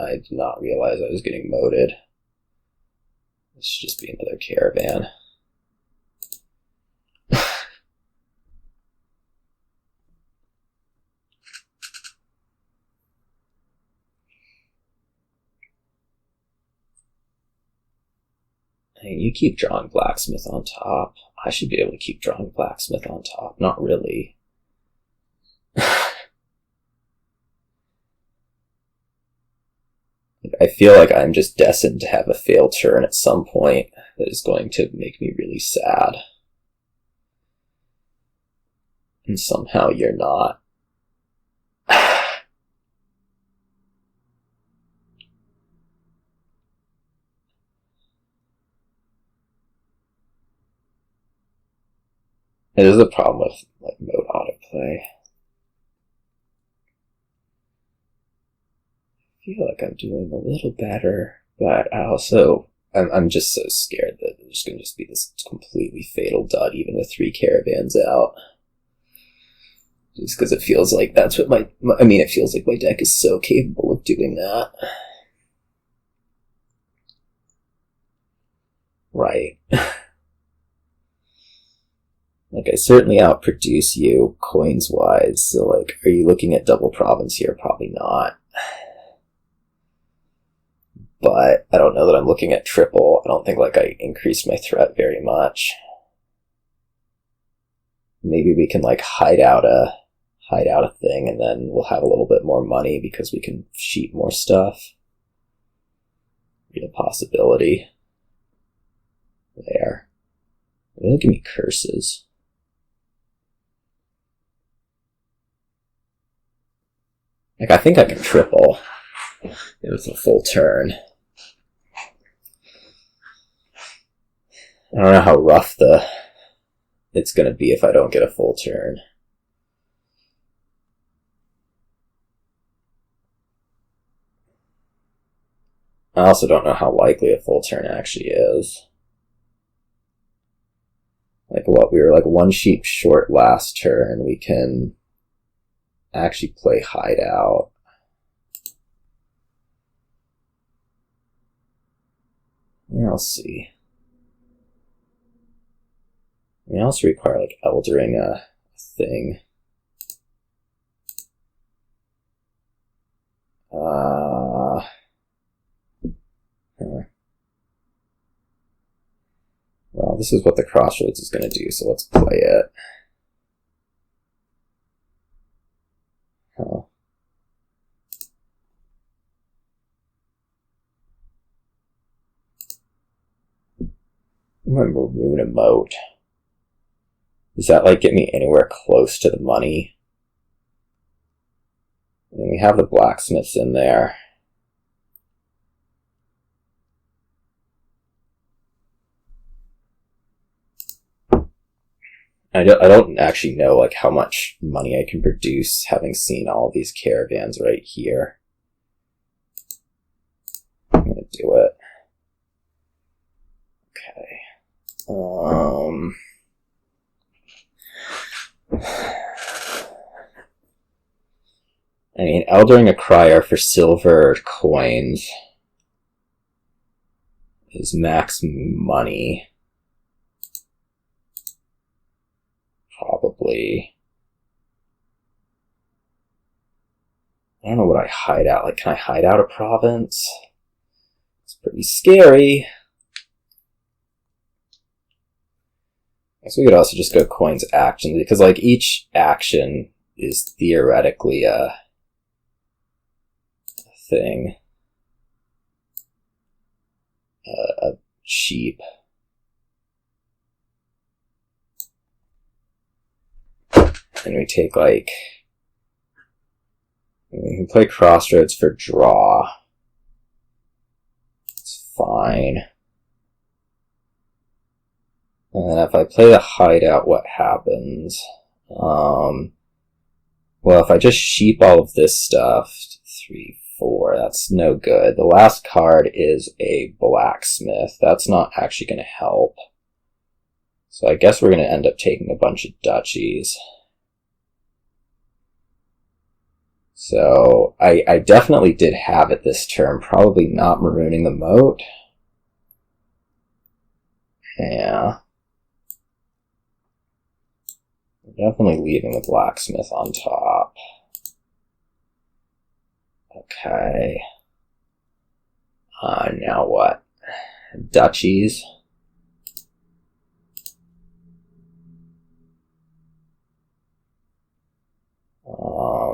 I did not realize I was getting moated. This should just be another Caravan. Hey, you keep drawing Blacksmith on top. I should be able to keep drawing Blacksmith on top. Not really. I feel like I'm just destined to have a failed turn at some point that is going to make me really sad. And somehow you're not. It is a problem with like Moat autoplay. I feel like I'm doing a little better, but I'm just so scared that there's going to just be this completely fatal dud even with 3 Caravans out. Just because it feels like that's what it feels like my deck is so capable of doing that. Right. Like, I certainly outproduce you, coins-wise, so, like, are you looking at double province here? Probably not. But I don't know that I'm looking at triple. I don't think, like, I increased my threat very much. Maybe we can, like, hide out a thing, and then we'll have a little bit more money because we can sheet more stuff. Real possibility. There. It'll give me curses. Like, I think I can triple. It was a full turn. I don't know how rough it's going to be if I don't get a full turn. I also don't know how likely a full turn actually is. Like, what, we were like 1 sheep short last turn. We can actually play Hideout. Yeah, I'll see. We also require, like, Eldering a thing. Well, this is what the Crossroads is going to do, so let's play it. Huh. I'm going to Maroon a Moat. Does that, like, get me anywhere close to the money? And we have the Blacksmiths in there. I don't actually know, like, how much money I can produce having seen all of these Caravans right here. I'm gonna do it. Okay. I mean, Eldering a Crier for silver coins is max money. Probably. I don't know what I hide out. Like, can I hide out a province? It's pretty scary. I guess we could also just go coins action, because, like, each action is theoretically a thing. A sheep. And we take, like, we can play Crossroads for draw. fine. And if I play the Hideout, what happens? Well, if I just sheep all of this stuff, 3, 4, that's no good. The last card is a Blacksmith. That's not actually going to help. So I guess we're going to end up taking a bunch of duchies. So I definitely did have it this turn, probably not marooning the moat. Yeah. Definitely leaving the Blacksmith on top. Okay. Now what? Duchies.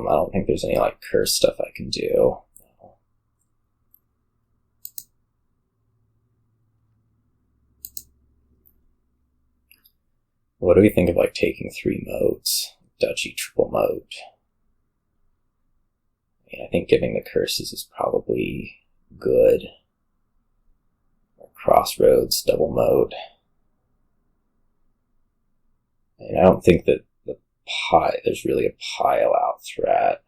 I don't think there's any, like, curse stuff I can do. What do we think of, like, taking 3 moats? Duchy, triple moat. I mean, I think giving the curses is probably good. Or Crossroads, double moat. And I don't think that there's really a pile-out threat.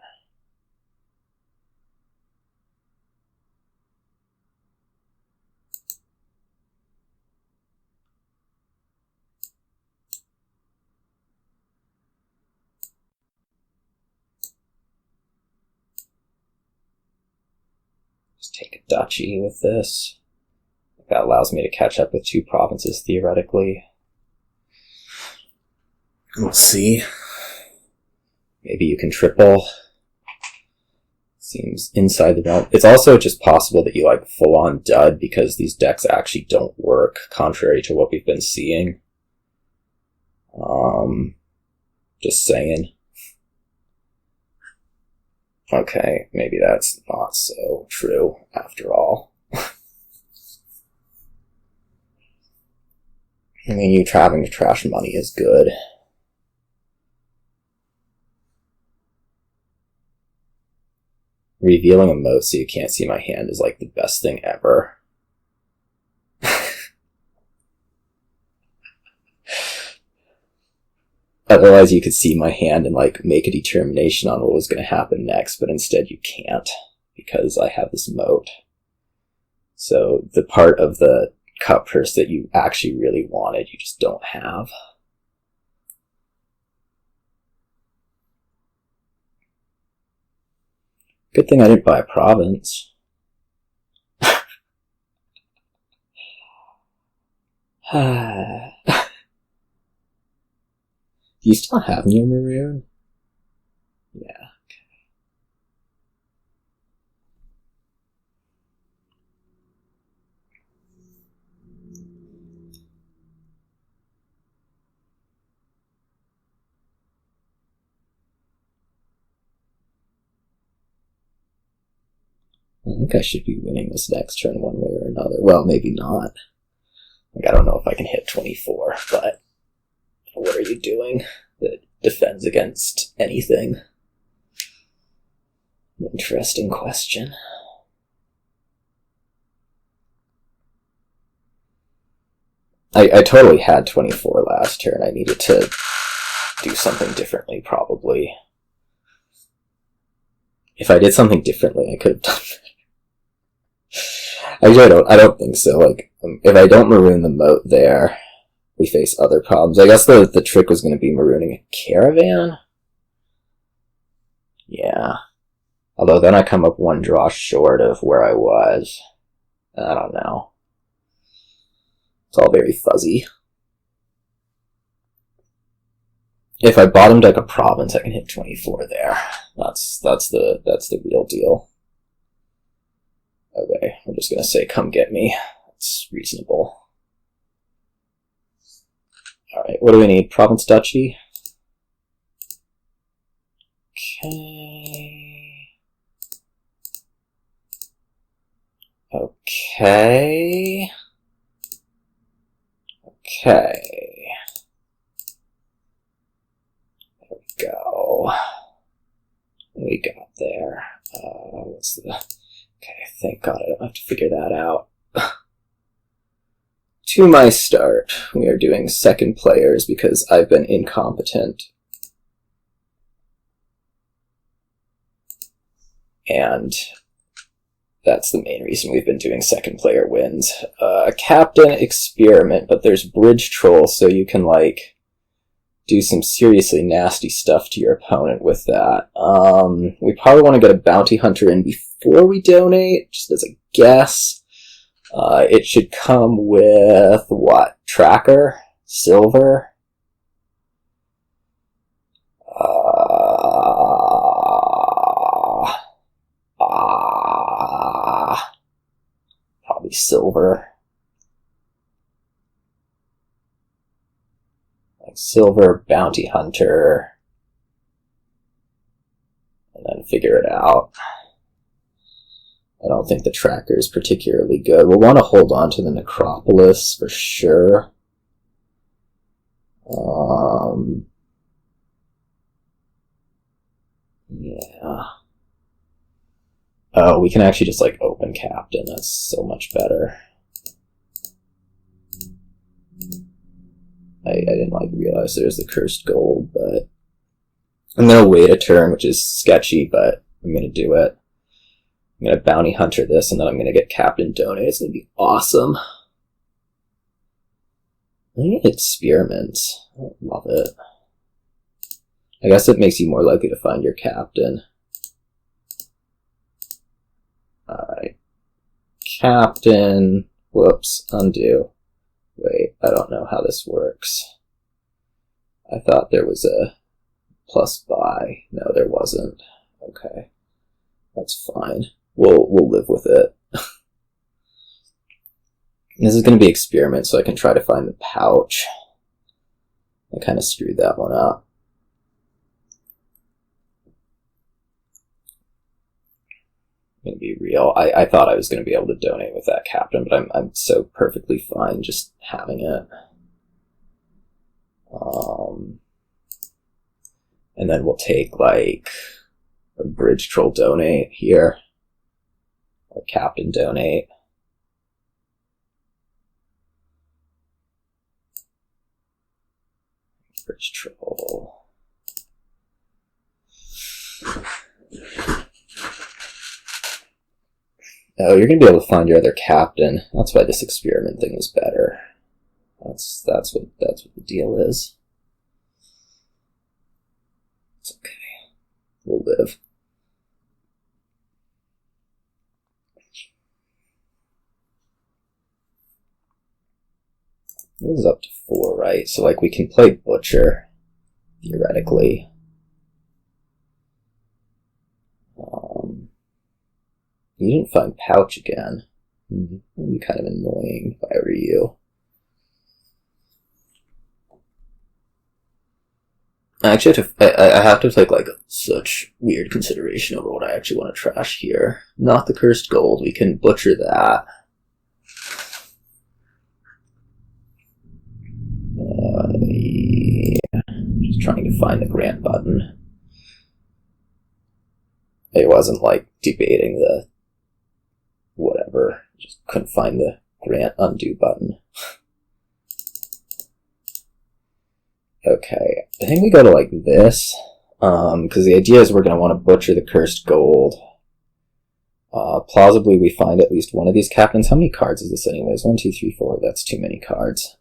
Just take a duchy with this. That allows me to catch up with 2 provinces, theoretically. We'll see. Maybe you can triple. Seems inside the realm. It's also just possible that you, like, full-on dud because these decks actually don't work, contrary to what we've been seeing. Just saying. Okay, maybe that's not so true after all. I mean, you having to trash money is good. Revealing a moat so you can't see my hand is, like, the best thing ever. Otherwise you could see my hand and, like, make a determination on what was going to happen next, but instead you can't, because I have this moat. So the part of the Cutpurse that you actually really wanted, you just don't have. Good thing I didn't buy a province. Do you still have your Maroon? Yeah, okay. I think I should be winning this next turn one way or another. Well, maybe not. Like, I don't know if I can hit 24, but what are you doing that defends against anything? Interesting question. I totally had 24 last turn. I needed to do something differently, probably. If I did something differently, I could have done that. Actually, I don't think so. Like, if I don't maroon the moat there, we face other problems. I guess the trick was going to be marooning a Caravan? Yeah. Although then I come up 1 draw short of where I was. I don't know. It's all very fuzzy. If I bottomed like a province, I can hit 24 there. That's the real deal. Okay, I'm just gonna say, come get me. That's reasonable. Alright, what do we need? Province Duchy? Okay. Okay. Okay. There we go. What we got there? What's the... Okay, thank God I don't have to figure that out. to my start, we are doing second players because I've been incompetent. And that's the main reason we've been doing second player wins. Captain experiment, but there's bridge troll, so you can like do some seriously nasty stuff to your opponent with that. We probably want to get a bounty hunter in before we donate, just as a guess. It should come with what? Tracker? Silver? Probably silver. Like silver, bounty hunter, and then figure it out. I don't think the tracker is particularly good. We'll want to hold on to the necropolis for sure. Yeah. Oh, we can actually just like open captain. That's so much better. I didn't like realize there's the cursed gold, but I'm gonna wait a turn, which is sketchy, but I'm gonna do it. I'm gonna bounty hunter this, and then I'm gonna get captain donate. It's gonna be awesome. I need experiments. I love it. I guess it makes you more likely to find your captain. Alright. Captain. Whoops. Undo. Wait, I don't know how this works. I thought there was a plus buy. No, there wasn't. Okay. That's fine. We'll live with it. This is going to be experiment, so I can try to find the pouch. I kind of screwed that one up. I'm going to be real. I thought I was going to be able to donate with that captain, but I'm so perfectly fine just having it. And then we'll take like a bridge troll donate here. Or captain donate. Bridge troll. Oh, you're gonna be able to find your other captain. That's why this experiment thing was better. That's what the deal is. It's okay. We'll live. This is up to 4, right? So like we can play Butcher, theoretically. You didn't find pouch again. That'd be kind of annoying if I were you. I actually have to, I have to take like such weird consideration over what I actually want to trash here. Not the cursed gold. We can butcher that. Yeah. Just trying to find the grant button. It wasn't like debating the whatever. Just couldn't find the grant undo button. Okay, I think we go to like this, because the idea is we're going to want to butcher the cursed gold. Plausibly we find at least one of these captains. How many cards is this anyways? 1, 2, 3, 4. That's too many cards.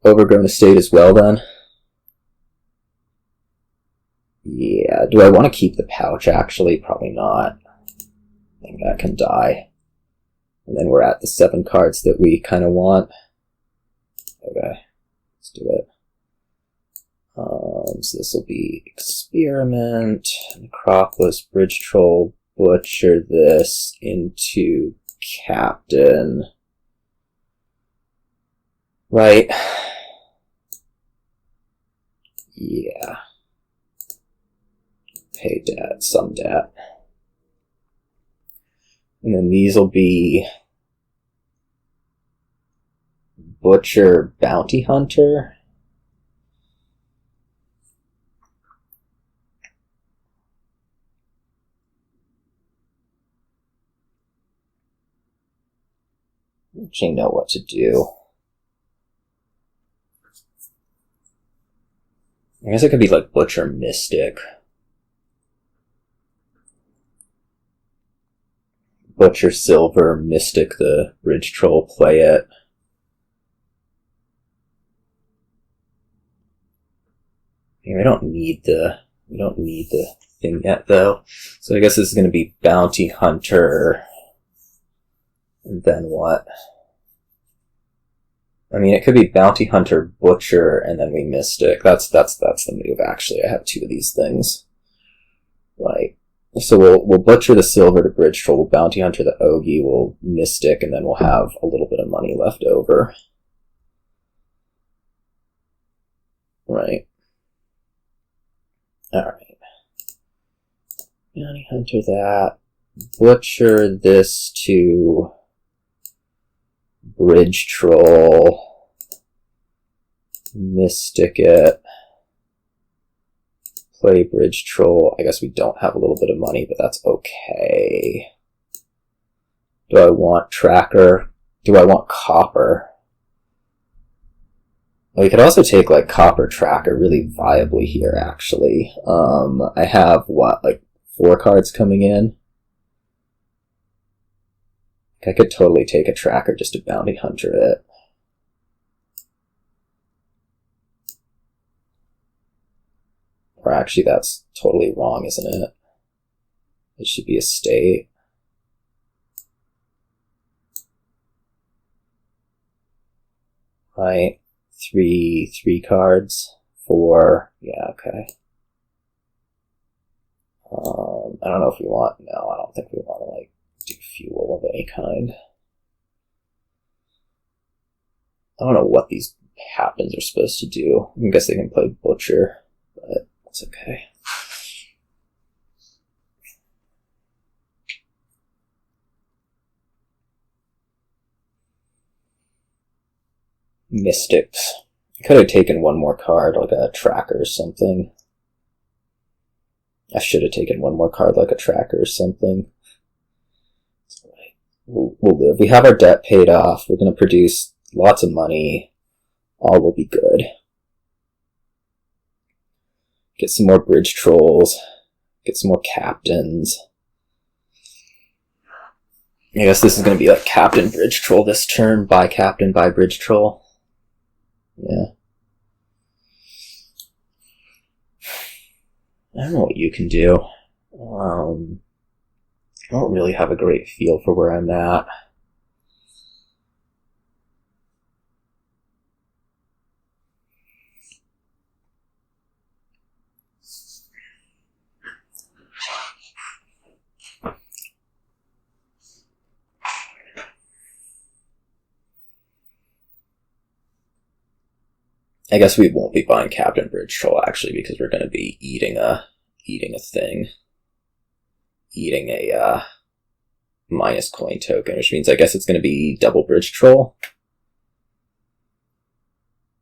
Overgrown estate as well then. Yeah, do I want to keep the pouch actually? Probably not. I think that can die. And then we're at the 7 cards that we kind of want. Okay, let's do it. So this will be experiment, necropolis, bridge troll, butcher this into captain. Right. Yeah. Pay debt, some debt. And then these will be butcher, bounty hunter. actually know what to do. I guess it could be like Butcher Mystic. Butcher Silver, Mystic the Bridge Troll, play it. We don't need the thing yet though. So I guess this is going to be Bounty Hunter. And then what? I mean, it could be Bounty Hunter, Butcher, and then we Mystic. That's the move, actually. I have two of these things. Right. So we'll Butcher the Silver to Bridge Troll, we'll Bounty Hunter the Ogie, we'll Mystic, and then we'll have a little bit of money left over. Right. Alright. Bounty Hunter that. Butcher this to Bridge Troll. Mystic it. Play Bridge Troll. I guess we don't have a little bit of money, but that's okay. Do I want Tracker? Do I want Copper? We could also take like Copper Tracker really viably here, actually. I have what, like 4 cards coming in? I could totally take a Tracker just to Bounty Hunter it. Or actually, that's totally wrong, isn't it? It should be a state. Right. 3 cards. 4. Yeah, okay. I don't know if we want... No, I don't think we want to, like, do fuel of any kind. I don't know what these captains are supposed to do. I guess they can play Butcher, but that's okay. Mystics. I could have taken one more card, like a Tracker or something. I should have taken one more card, like a Tracker or something. We'll live. We have our debt paid off. We're going to produce lots of money. All will be good. Get some more Bridge Trolls. Get some more Captains. I guess this is going to be like Captain Bridge Troll this turn. Buy Captain, buy Bridge Troll. Yeah. I don't know what you can do. I don't really have a great feel for where I'm at. I guess we won't be buying Captain Bridge Troll, actually, because we're going to be eating a thing. Eating a minus coin token, which means I guess it's going to be double Bridge Troll.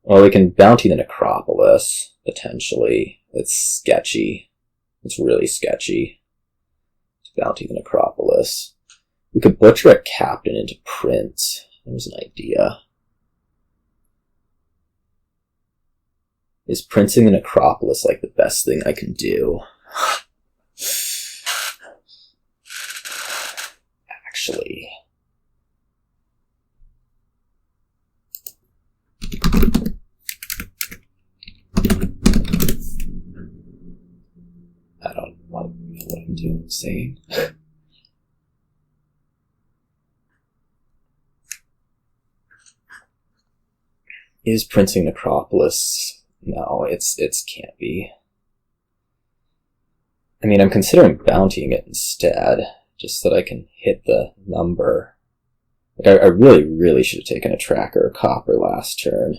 Well, we can bounty the Necropolis, potentially. It's sketchy. It's really sketchy to bounty the Necropolis. We could butcher a Captain into Prince. There's an idea. Is Princing the Necropolis like the best thing I can do? Actually. I don't know what I'm doing, saying. Is Princing Necropolis... No, it's can't be. I mean, I'm considering bountying it instead, just so that I can hit the number. Like, I really should have taken a Tracker or Copper last turn.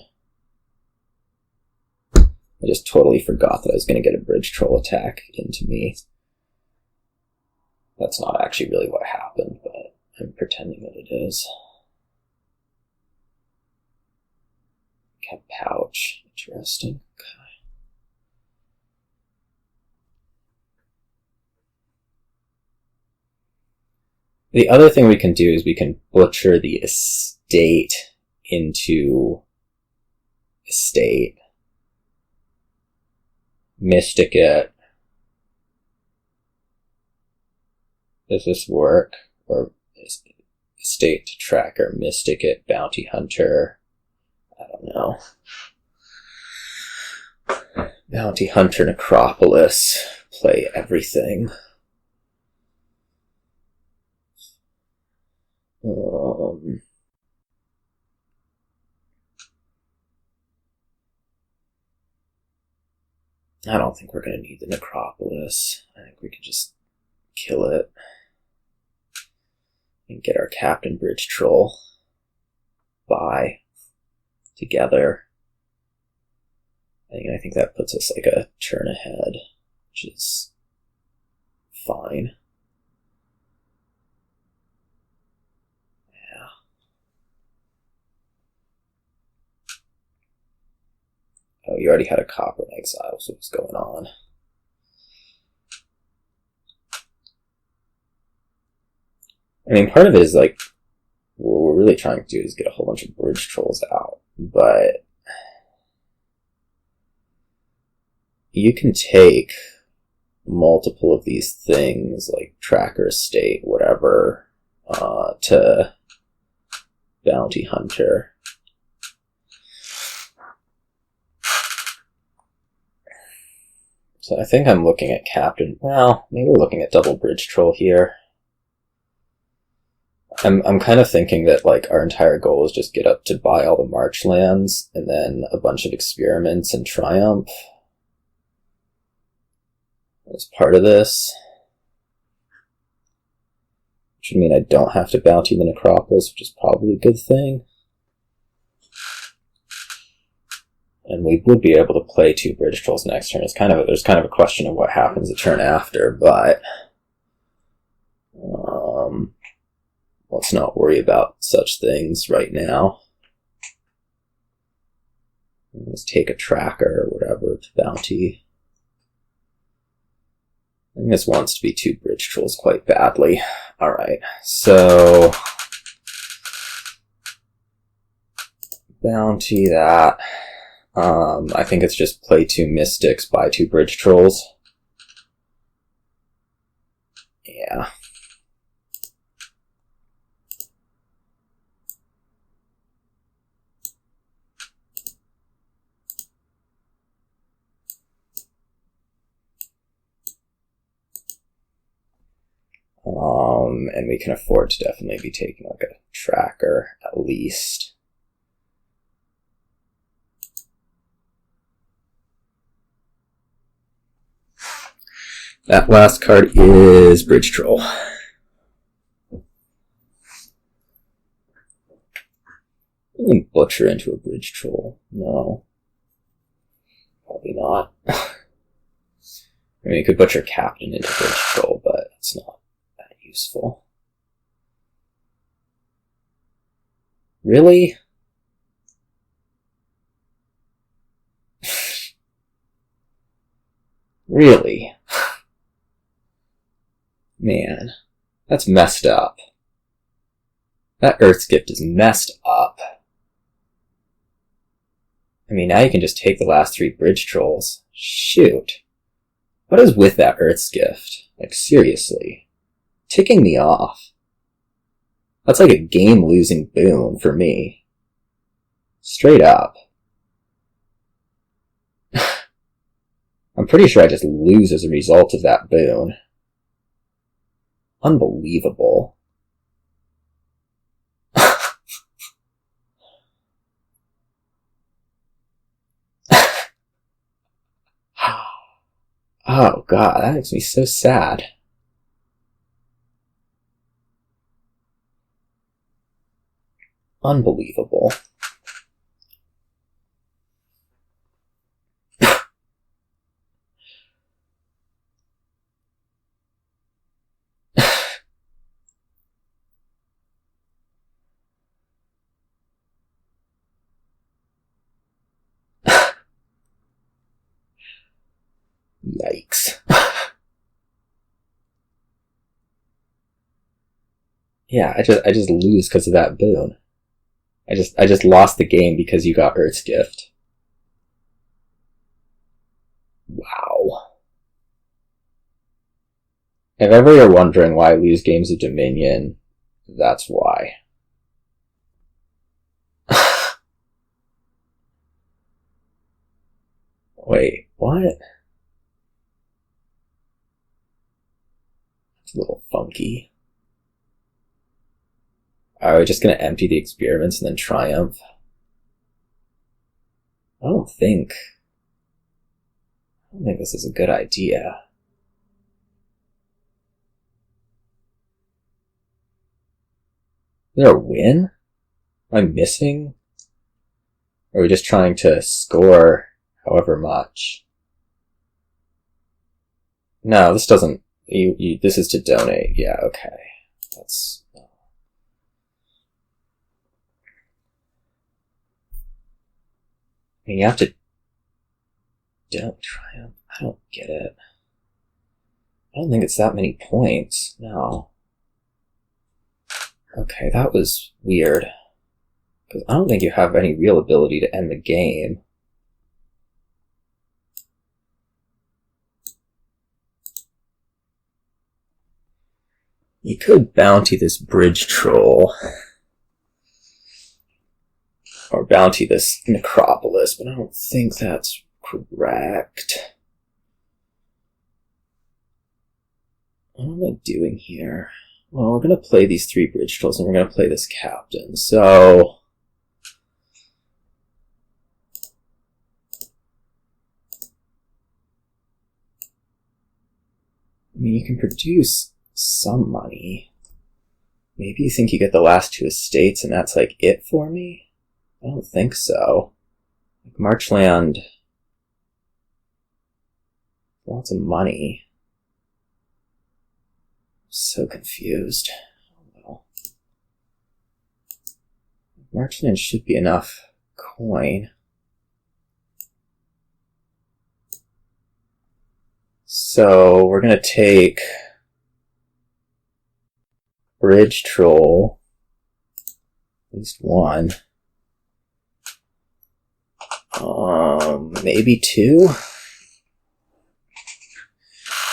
I just totally forgot that I was going to get a Bridge Troll attack into me. That's not actually really what happened, but I'm pretending that it is. Cat pouch. Interesting. Okay. The other thing we can do is we can butcher the estate estate into estate, mystic it. Does this work? Or estate to tracker, mystic it, bounty hunter. I don't know. Bounty hunter, necropolis, play everything. I don't think we're going to need the necropolis. I think we can just kill it and get our Captain Bridge Troll by together. I think that puts us like a turn ahead, which is fine. Yeah. Oh, you already had a copper in exile, so what's going on? I mean, part of it is like, what we're really trying to do is get a whole bunch of bridge trolls out, but you can take multiple of these things, like tracker, estate, whatever, to bounty hunter. So I think I'm looking at Captain, well, maybe we're looking at double bridge troll here. I'm kind of thinking that like our entire goal is just get up to buy all the march lands and then a bunch of experiments and triumph as part of this. Which would mean I don't have to bounty the necropolis, which is probably a good thing. And we would be able to play 2 bridge trolls next turn. There's kind of a question of what happens the turn after, but let's not worry about such things right now. Let's take a tracker or whatever to bounty. I think this wants to be 2 bridge trolls quite badly. Alright, so bounty that. I think it's just play 2 mystics, buy 2 bridge trolls. Yeah. And we can afford to definitely be taking like a tracker at least. That last card is Bridge Troll. We can butcher into a Bridge Troll. No. Probably not. I mean, you could butcher Captain into Bridge Troll, but it's not that useful. Really? Really? Man, that's messed up. That Earth's Gift is messed up. I mean, now you can just take the last 3 bridge trolls. Shoot. What is with that Earth's Gift? Like, seriously. Ticking me off. That's like a game-losing boon for me. Straight up. I'm pretty sure I just lose as a result of that boon. Unbelievable. Oh god, that makes me so sad. Unbelievable. Yikes. Yeah, I just lose because of that boon. I just lost the game because you got Earth's Gift. Wow. If ever you're wondering why I lose games of Dominion, that's why. Wait, what? It's a little funky. Are we just gonna empty the experiments and then triumph? I don't think this is a good idea. Is there a win? Am I missing? Or are we just trying to score however much? No, this doesn't... this is to donate. Yeah, okay. That's... I mean, you have to... Don't triumph. I don't get it. I don't think it's that many points. No. Okay, that was weird. Because I don't think you have any real ability to end the game. You could bounty this bridge troll. Or bounty this necropolis, but I don't think that's correct. What am I doing here? Well, we're going to play these 3 bridge trolls, and we're going to play this captain, so... I mean, you can produce some money. Maybe you think you get the last 2 estates, and that's like it for me? I don't think so. Like Marchland... Lots of money. So confused. Oh well. Marchland should be enough coin. So we're gonna take Bridge Troll, at least 1. Maybe 2?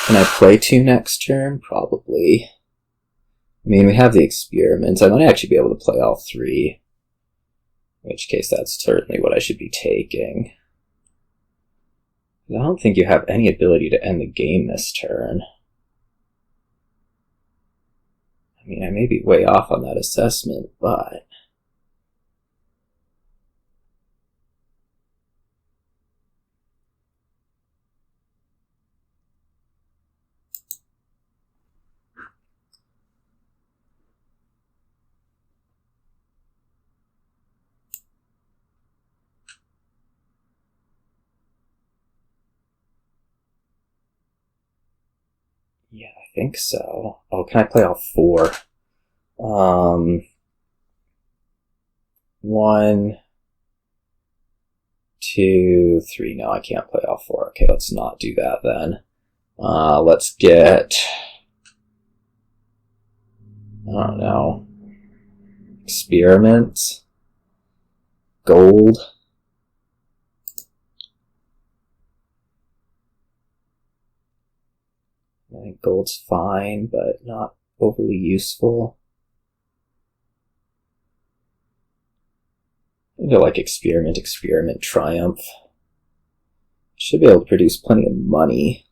Can I play 2 next turn? Probably. I mean, we have the experiments. I might actually be able to play all 3. In which case, that's certainly what I should be taking. I don't think you have any ability to end the game this turn. I mean, I may be way off on that assessment, but... yeah, I think so. Oh, can I play all 4? 1, 2, 3. No, I can't play all 4. Okay, let's not do that then. Let's get... I don't know. Experiment. Gold. I think gold's fine, but not overly useful. I think I like experiment, triumph. Should be able to produce plenty of money.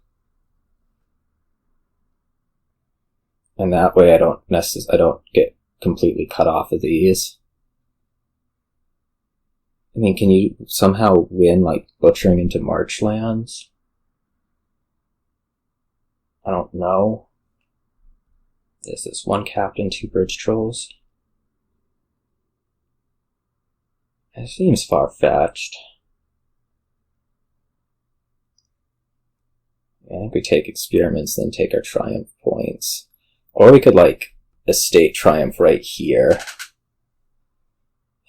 And that way I don't get completely cut off of these. I mean, can you somehow win, like, butchering into marchlands? I don't know. Is this 1 captain, 2 bridge trolls? It seems far-fetched. Yeah, I think we take experiments, then take our triumph points. Or we could, like, estate triumph right here.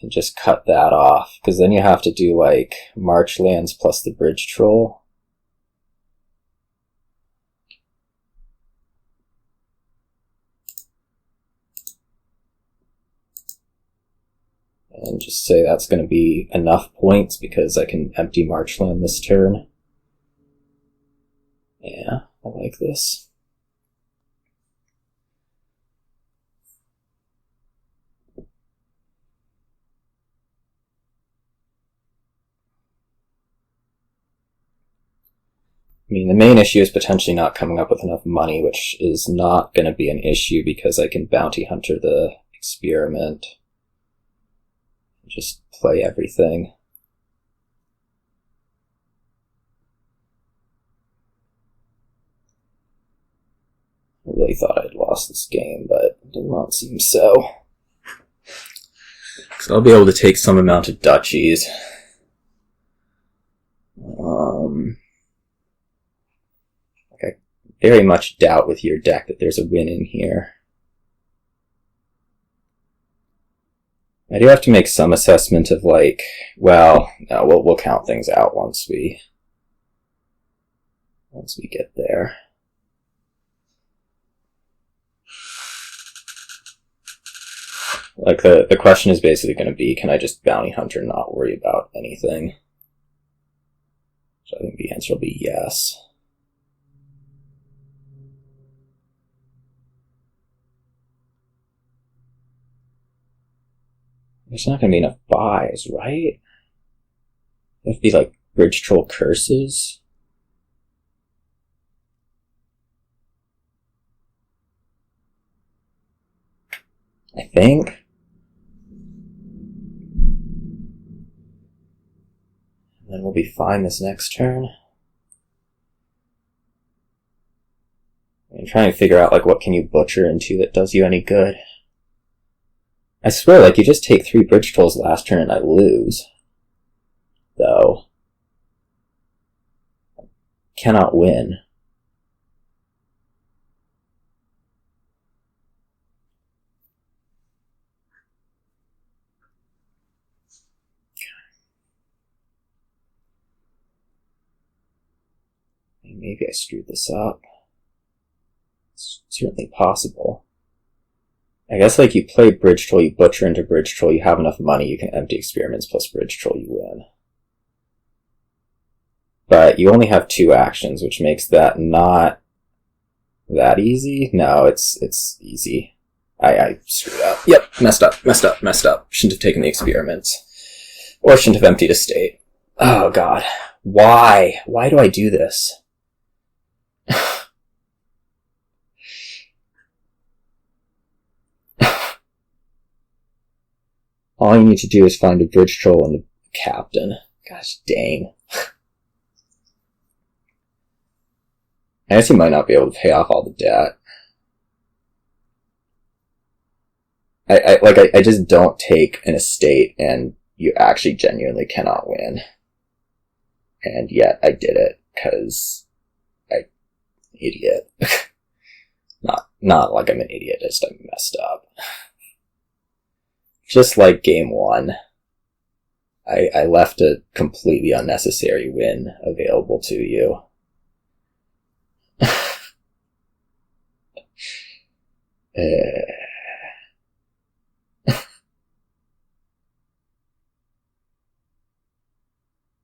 And just cut that off. Because then you have to do, like, marchlands plus the bridge troll. And just say that's going to be enough points because I can empty Marchland this turn. Yeah, I like this. I mean, the main issue is potentially not coming up with enough money, which is not going to be an issue because I can bounty hunter the experiment. Just play everything. I really thought I'd lost this game, but it did not seem so. So I'll be able to take some amount of duchies. I very much doubt with your deck that there's a win in here. I do have to make some assessment of like, well, no, we'll count things out once we get there. Like the question is basically going to be, can I just bounty hunter and not worry about anything? So I think the answer will be yes. There's not going to be enough buys, right? It'd be like Bridge Troll Curses. I think. And then we'll be fine this next turn. I'm trying to figure out like what can you butcher into that does you any good. I swear, like, you just take 3 Bridge Trolls last turn and I lose. Though. I cannot win. Maybe I screwed this up. It's certainly possible. I guess, like, you play Bridge Troll, you butcher into Bridge Troll, you have enough money, you can empty experiments plus Bridge Troll, you win. But you only have 2 actions, which makes that not that easy. No, it's easy. I screwed up. Yep, messed up. Shouldn't have taken the experiments. Or shouldn't have emptied a state. Oh, God. Why? Why do I do this? All you need to do is find a Bridge Troll and the captain. Gosh dang. I guess you might not be able to pay off all the debt. I just don't take an estate and you actually genuinely cannot win. And yet I did it, because idiot. Not like I'm an idiot, just I messed up. Just like game 1, I left a completely unnecessary win available to you.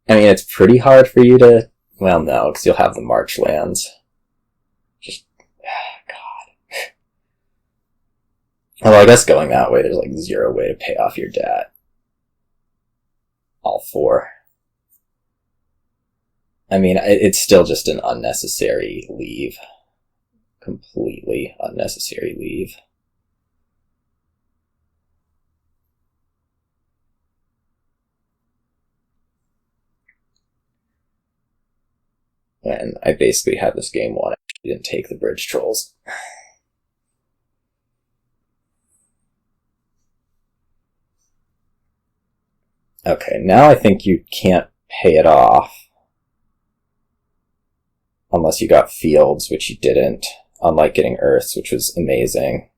I mean, it's pretty hard for you to... Well, no, because you'll have the Marchlands. Just... God. Although I guess going that way, there's like 0 way to pay off your debt. All 4. I mean, it's still just an unnecessary leave. Completely unnecessary leave. And I basically had this game 1. I didn't take the Bridge Trolls. Okay, now I think you can't pay it off. Unless you got Fields, which you didn't. Unlike getting Earths, which was amazing.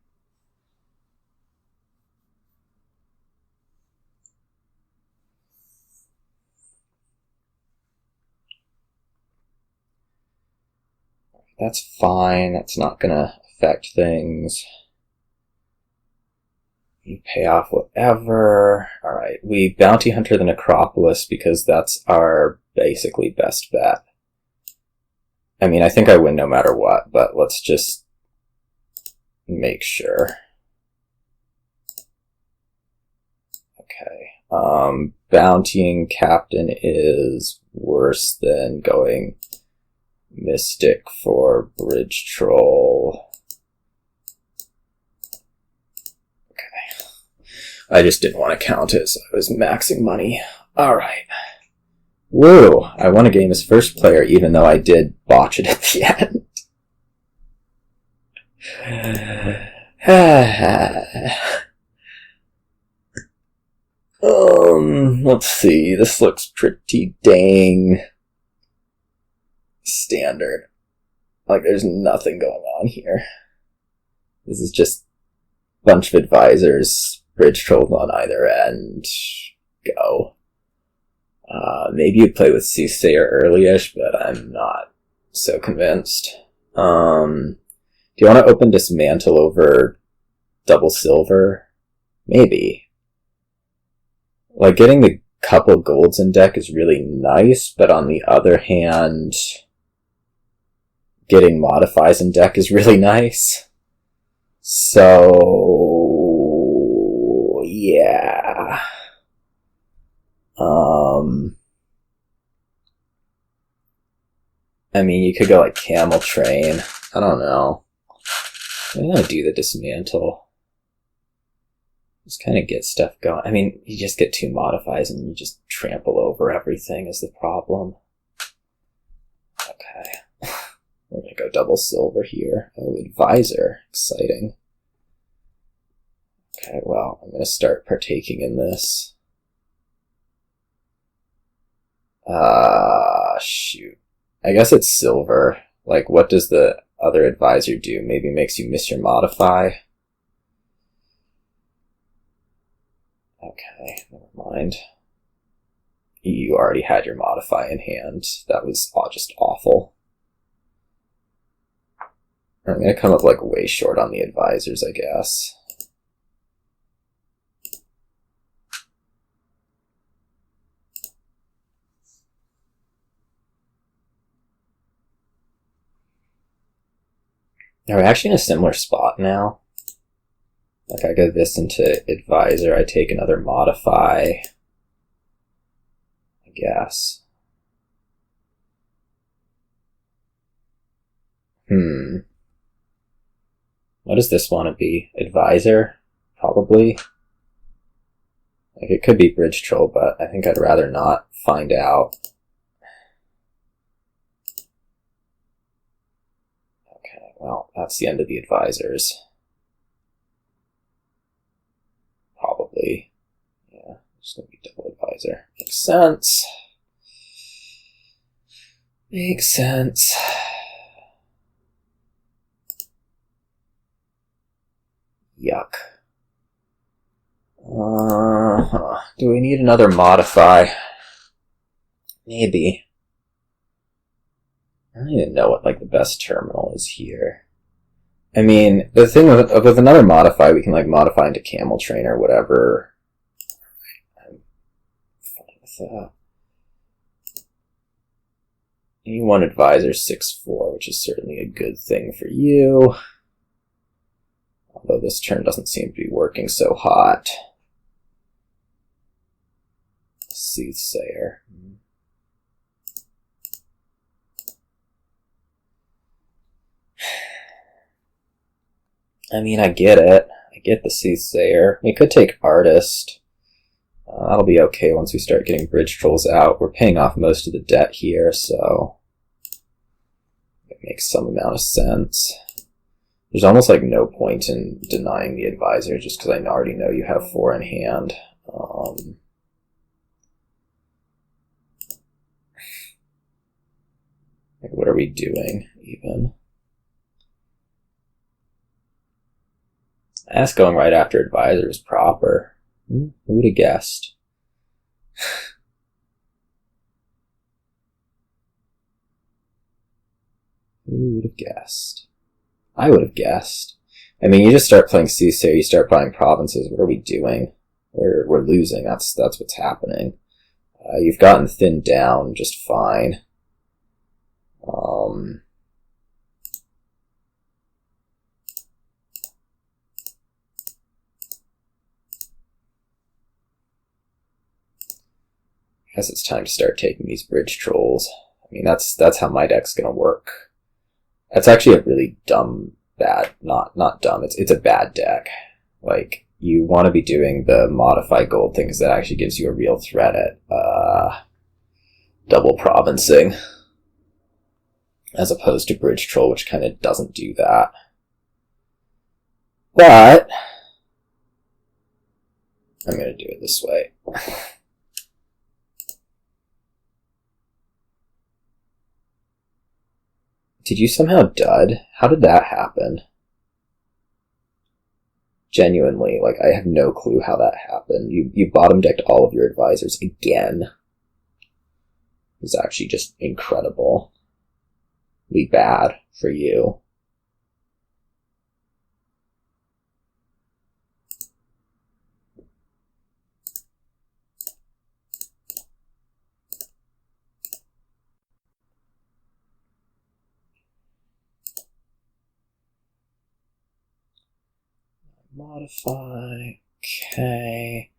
That's fine, that's not gonna affect things. You pay off whatever. Alright, we bounty hunter the Necropolis because that's our basically best bet. I mean, I think I win no matter what, but let's just make sure. Okay. Bountying Captain is worse than going Mystic for Bridge Troll. I just didn't want to count it, so I was maxing money. Alright. Woo! I won a game as first player, even though I did botch it at the end. Let's see. This looks pretty dang standard. Like, there's nothing going on here. This is just a bunch of advisors, bridge trolls on either end. Go. Maybe you play with Soothsayer early-ish, but I'm not so convinced. Do you want to open Dismantle over double silver? Maybe. Like, getting the couple golds in deck is really nice, but on the other hand, getting modifies in deck is really nice. So, yeah. I mean, you could go like Camel Train. I don't know. I'm gonna do the Dismantle. Just kind of get stuff going. I mean, you just get 2 modifies and you just trample over everything is the problem. Okay. We're gonna go double silver here. Oh, Advisor. Exciting. Okay, well, I'm gonna start partaking in this. Shoot. I guess it's silver. Like, what does the other advisor do? Maybe makes you miss your modify. Okay, never mind. You already had your modify in hand. That was just awful. I'm gonna come up like way short on the advisors, I guess. Are we actually in a similar spot now? Like, I go this into advisor, I take another modify. I guess. What does this want to be? Advisor? Probably. Like, it could be Bridge Troll, but I think I'd rather not find out. Okay, well, that's the end of the advisors. Probably. Yeah, it's going to be double advisor. Makes sense. Makes sense. Yuck. Do we need another modify? Maybe. I don't even know what, like, the best terminal is here. I mean, the thing with another modify, we can, like, modify into Camel Train or whatever. I'm fine with that. You want advisor 6-4, which is certainly a good thing for you. Although this turn doesn't seem to be working so hot. Soothsayer. I mean, I get it. I get the Soothsayer. We could take Artist. That'll be okay once we start getting Bridge Trolls out. We're paying off most of the debt here, so it makes some amount of sense. There's almost like no point in denying the advisor just because I already know you have 4 in hand. Like, what are we doing, even? That's going right after advisor is proper. Who would have guessed? Who would have guessed? I would have guessed. I mean, you just start playing Soothsayer, you start buying provinces. What are we doing? We're losing. That's what's happening. You've gotten thinned down just fine. I guess it's time to start taking these bridge trolls. I mean, that's how my deck's gonna work. That's actually a really dumb, bad, not dumb, it's a bad deck. Like, you want to be doing the modify gold thing because that actually gives you a real threat at double provincing, as opposed to bridge troll, which kind of doesn't do that. But I'm gonna do it this way. Did you somehow dud? How did that happen? Genuinely, like, I have no clue how that happened. You bottom decked all of your advisors again. It was actually just incredibly bad for you. Modify, okay.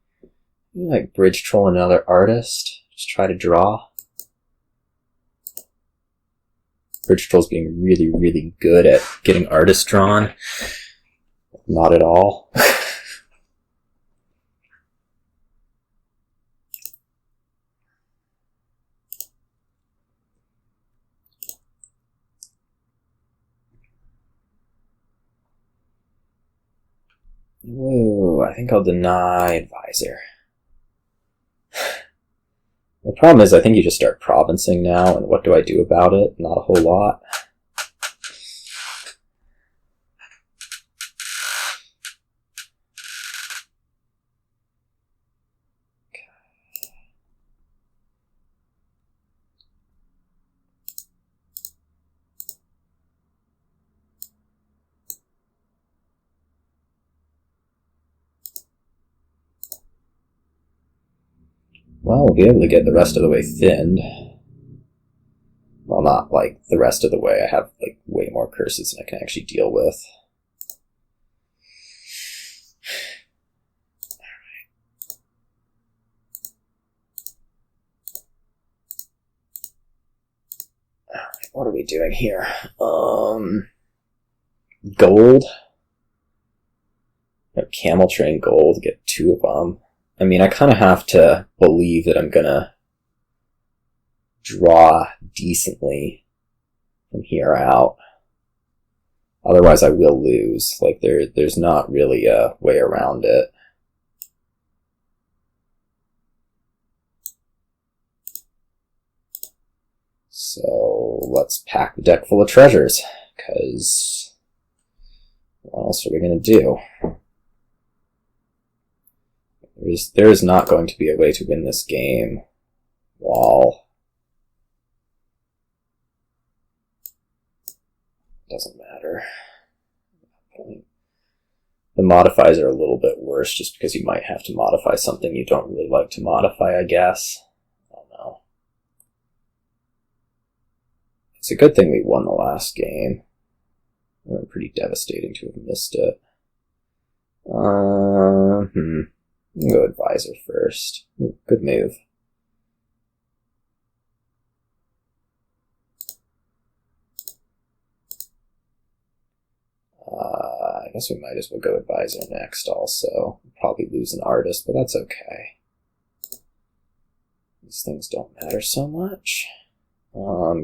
You like bridge troll another artist? Just try to draw. Bridge troll's being really, really good at getting artists drawn. Not at all. Whoa, I think I'll deny advisor. The problem is I think you just start provincing now, and what do I do about it? Not a whole lot. Well, we'll be able to get the rest of the way thinned. Well, not like the rest of the way. I have like way more curses than I can actually deal with. Alright, what are we doing here? Gold. Camel train gold, get 2 of them. I mean, I kind of have to believe that I'm gonna draw decently from here out. Otherwise, I will lose. Like, there's not really a way around it. So, let's pack the deck full of treasures, because what else are we gonna do? There is not going to be a way to win this game while doesn't matter. The modifies are a little bit worse just because you might have to modify something you don't really like to modify, I guess. I don't know. It's a good thing we won the last game. It would be pretty devastating to have missed it. Go advisor first. Ooh, good move. I guess we might as well go advisor next also. We'll probably lose an artist, but that's okay. These things don't matter so much.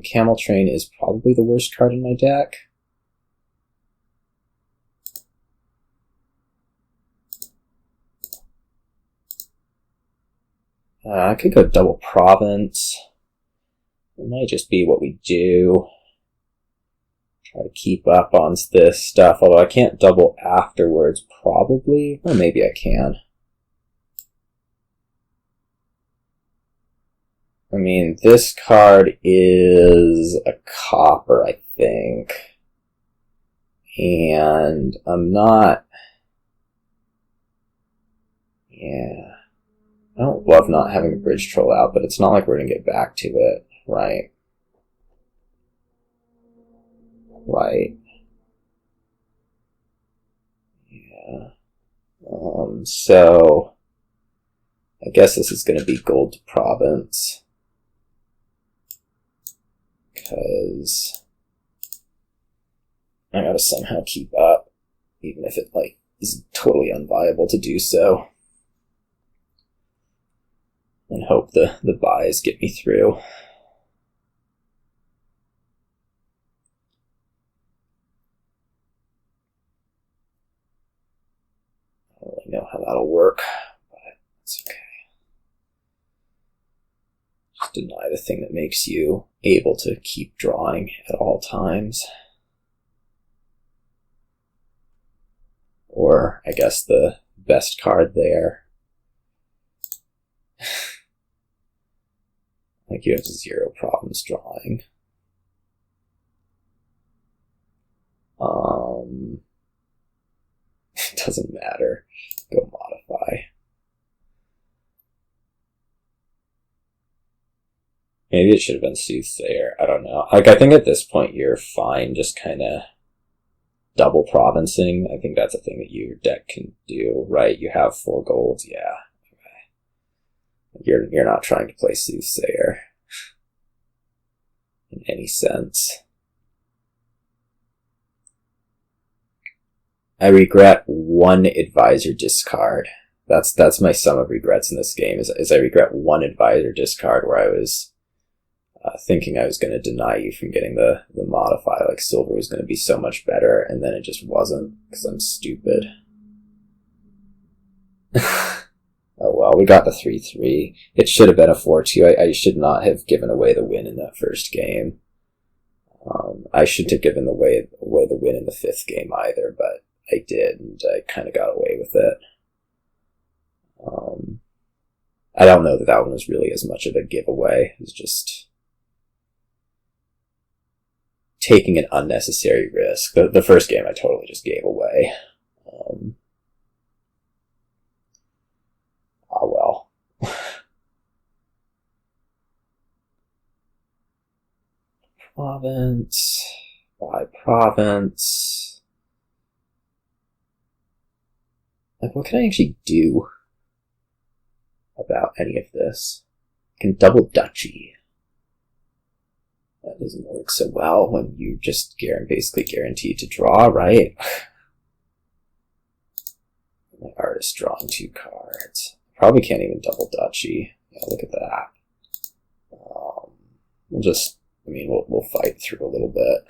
Camel Train is probably the worst card in my deck. I could go double province. It might just be what we do. Try to keep up on this stuff, although I can't double afterwards, probably. Or maybe I can. I mean, this card is a copper, I think. And I'm not... Yeah. I don't love not having a bridge troll out, but it's not like we're going to get back to it, right? Right. Yeah. So... I guess this is going to be gold to province. Because... I gotta somehow keep up, even if it, like, is totally unviable to do so. And hope the buys get me through. I don't really know how that'll work, but it's okay. Just deny the thing that makes you able to keep drawing at all times. Or, I guess, the best card there. Like, you have 0 problems drawing. It doesn't matter. Go modify. Maybe it should have been Soothsayer. I don't know. Like, I think at this point you're fine just kind of double provincing. I think that's a thing that your deck can do, right? You have 4 golds, yeah. Okay. You're not trying to play Soothsayer in any sense. I regret 1 advisor discard. That's my sum of regrets in this game. Is I regret 1 advisor discard where I was thinking I was going to deny you from getting the modify, like silver was going to be so much better, and then it just wasn't, because I'm stupid. Oh well, we got the 3-3. It should have been a 4-2. I should not have given away the win in that first game. I shouldn't have given away the win in the 5th game either, but I did, and I kind of got away with it. I don't know that one was really as much of a giveaway. It was just taking an unnecessary risk. The first game I totally just gave away. Oh well. Province by province. Like, what can I actually do about any of this? I can double duchy. That doesn't work so well when you just basically guaranteed to draw, right? My artist drawing 2 cards. Probably can't even double duchy. Yeah, look at that. We'll fight through a little bit.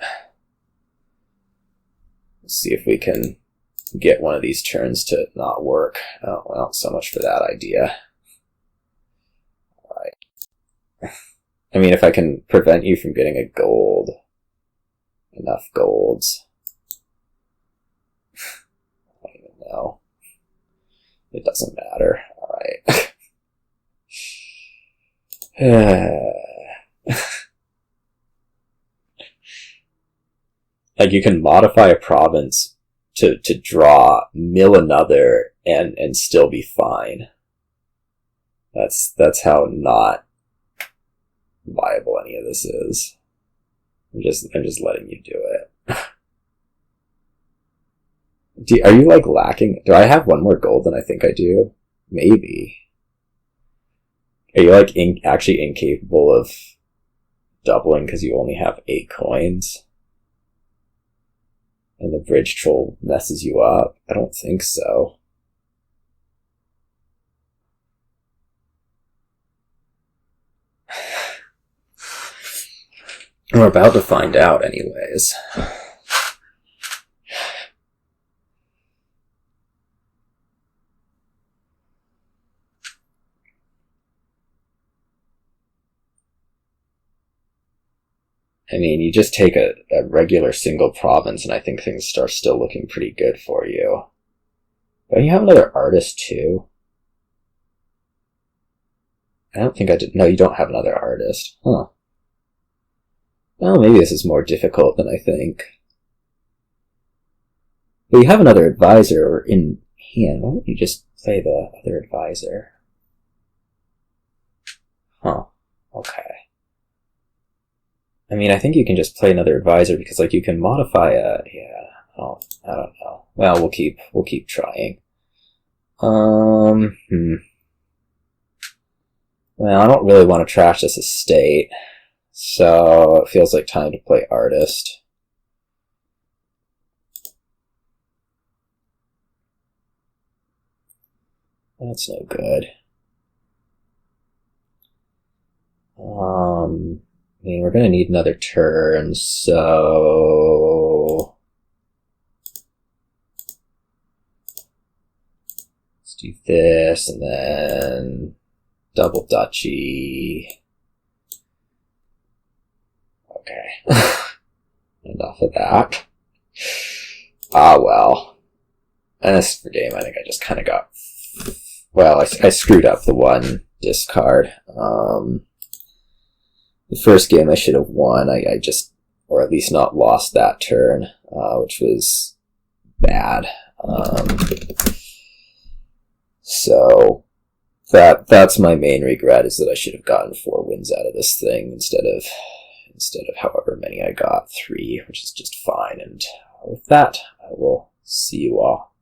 Let's see if we can get one of these turns to not work. Oh, well, so much for that idea. Alright. I mean, if I can prevent you from getting a gold, enough golds. I don't even know. It doesn't matter. Alright. Like, you can modify a province to draw, mill another, and still be fine. That's how not viable any of this is. I'm just letting you do it. Are you, like, lacking? Do I have 1 more gold than I think I do? Maybe. Are you, like, actually incapable of doubling because you only have 8 coins? And the bridge troll messes you up? I don't think so. We're about to find out anyways. I mean, you just take a regular single province and I think things start still looking pretty good for you. Don't you have another artist too? I don't think I did. No, you don't have another artist. Huh. Well, maybe this is more difficult than I think. But you have another advisor in hand. Why don't you just play the other advisor? Huh. Okay. I mean, I think you can just play another advisor because, like, you can modify a... Yeah. Oh, I don't know. Well, we'll keep trying. Well, I don't really want to trash this estate, so it feels like time to play Artist. That's no good. I mean, we're gonna need another turn, so let's do this, and then double duchy. Okay. Enough of that. Ah, well. And this for game, I think I just kind of got... Well, I screwed up the one discard. The first game I should have won. I just... Or at least not lost that turn, which was bad. So... That's my main regret, is that I should have gotten 4 wins out of this thing instead of however many I got, 3, which is just fine. And with that, I will see you all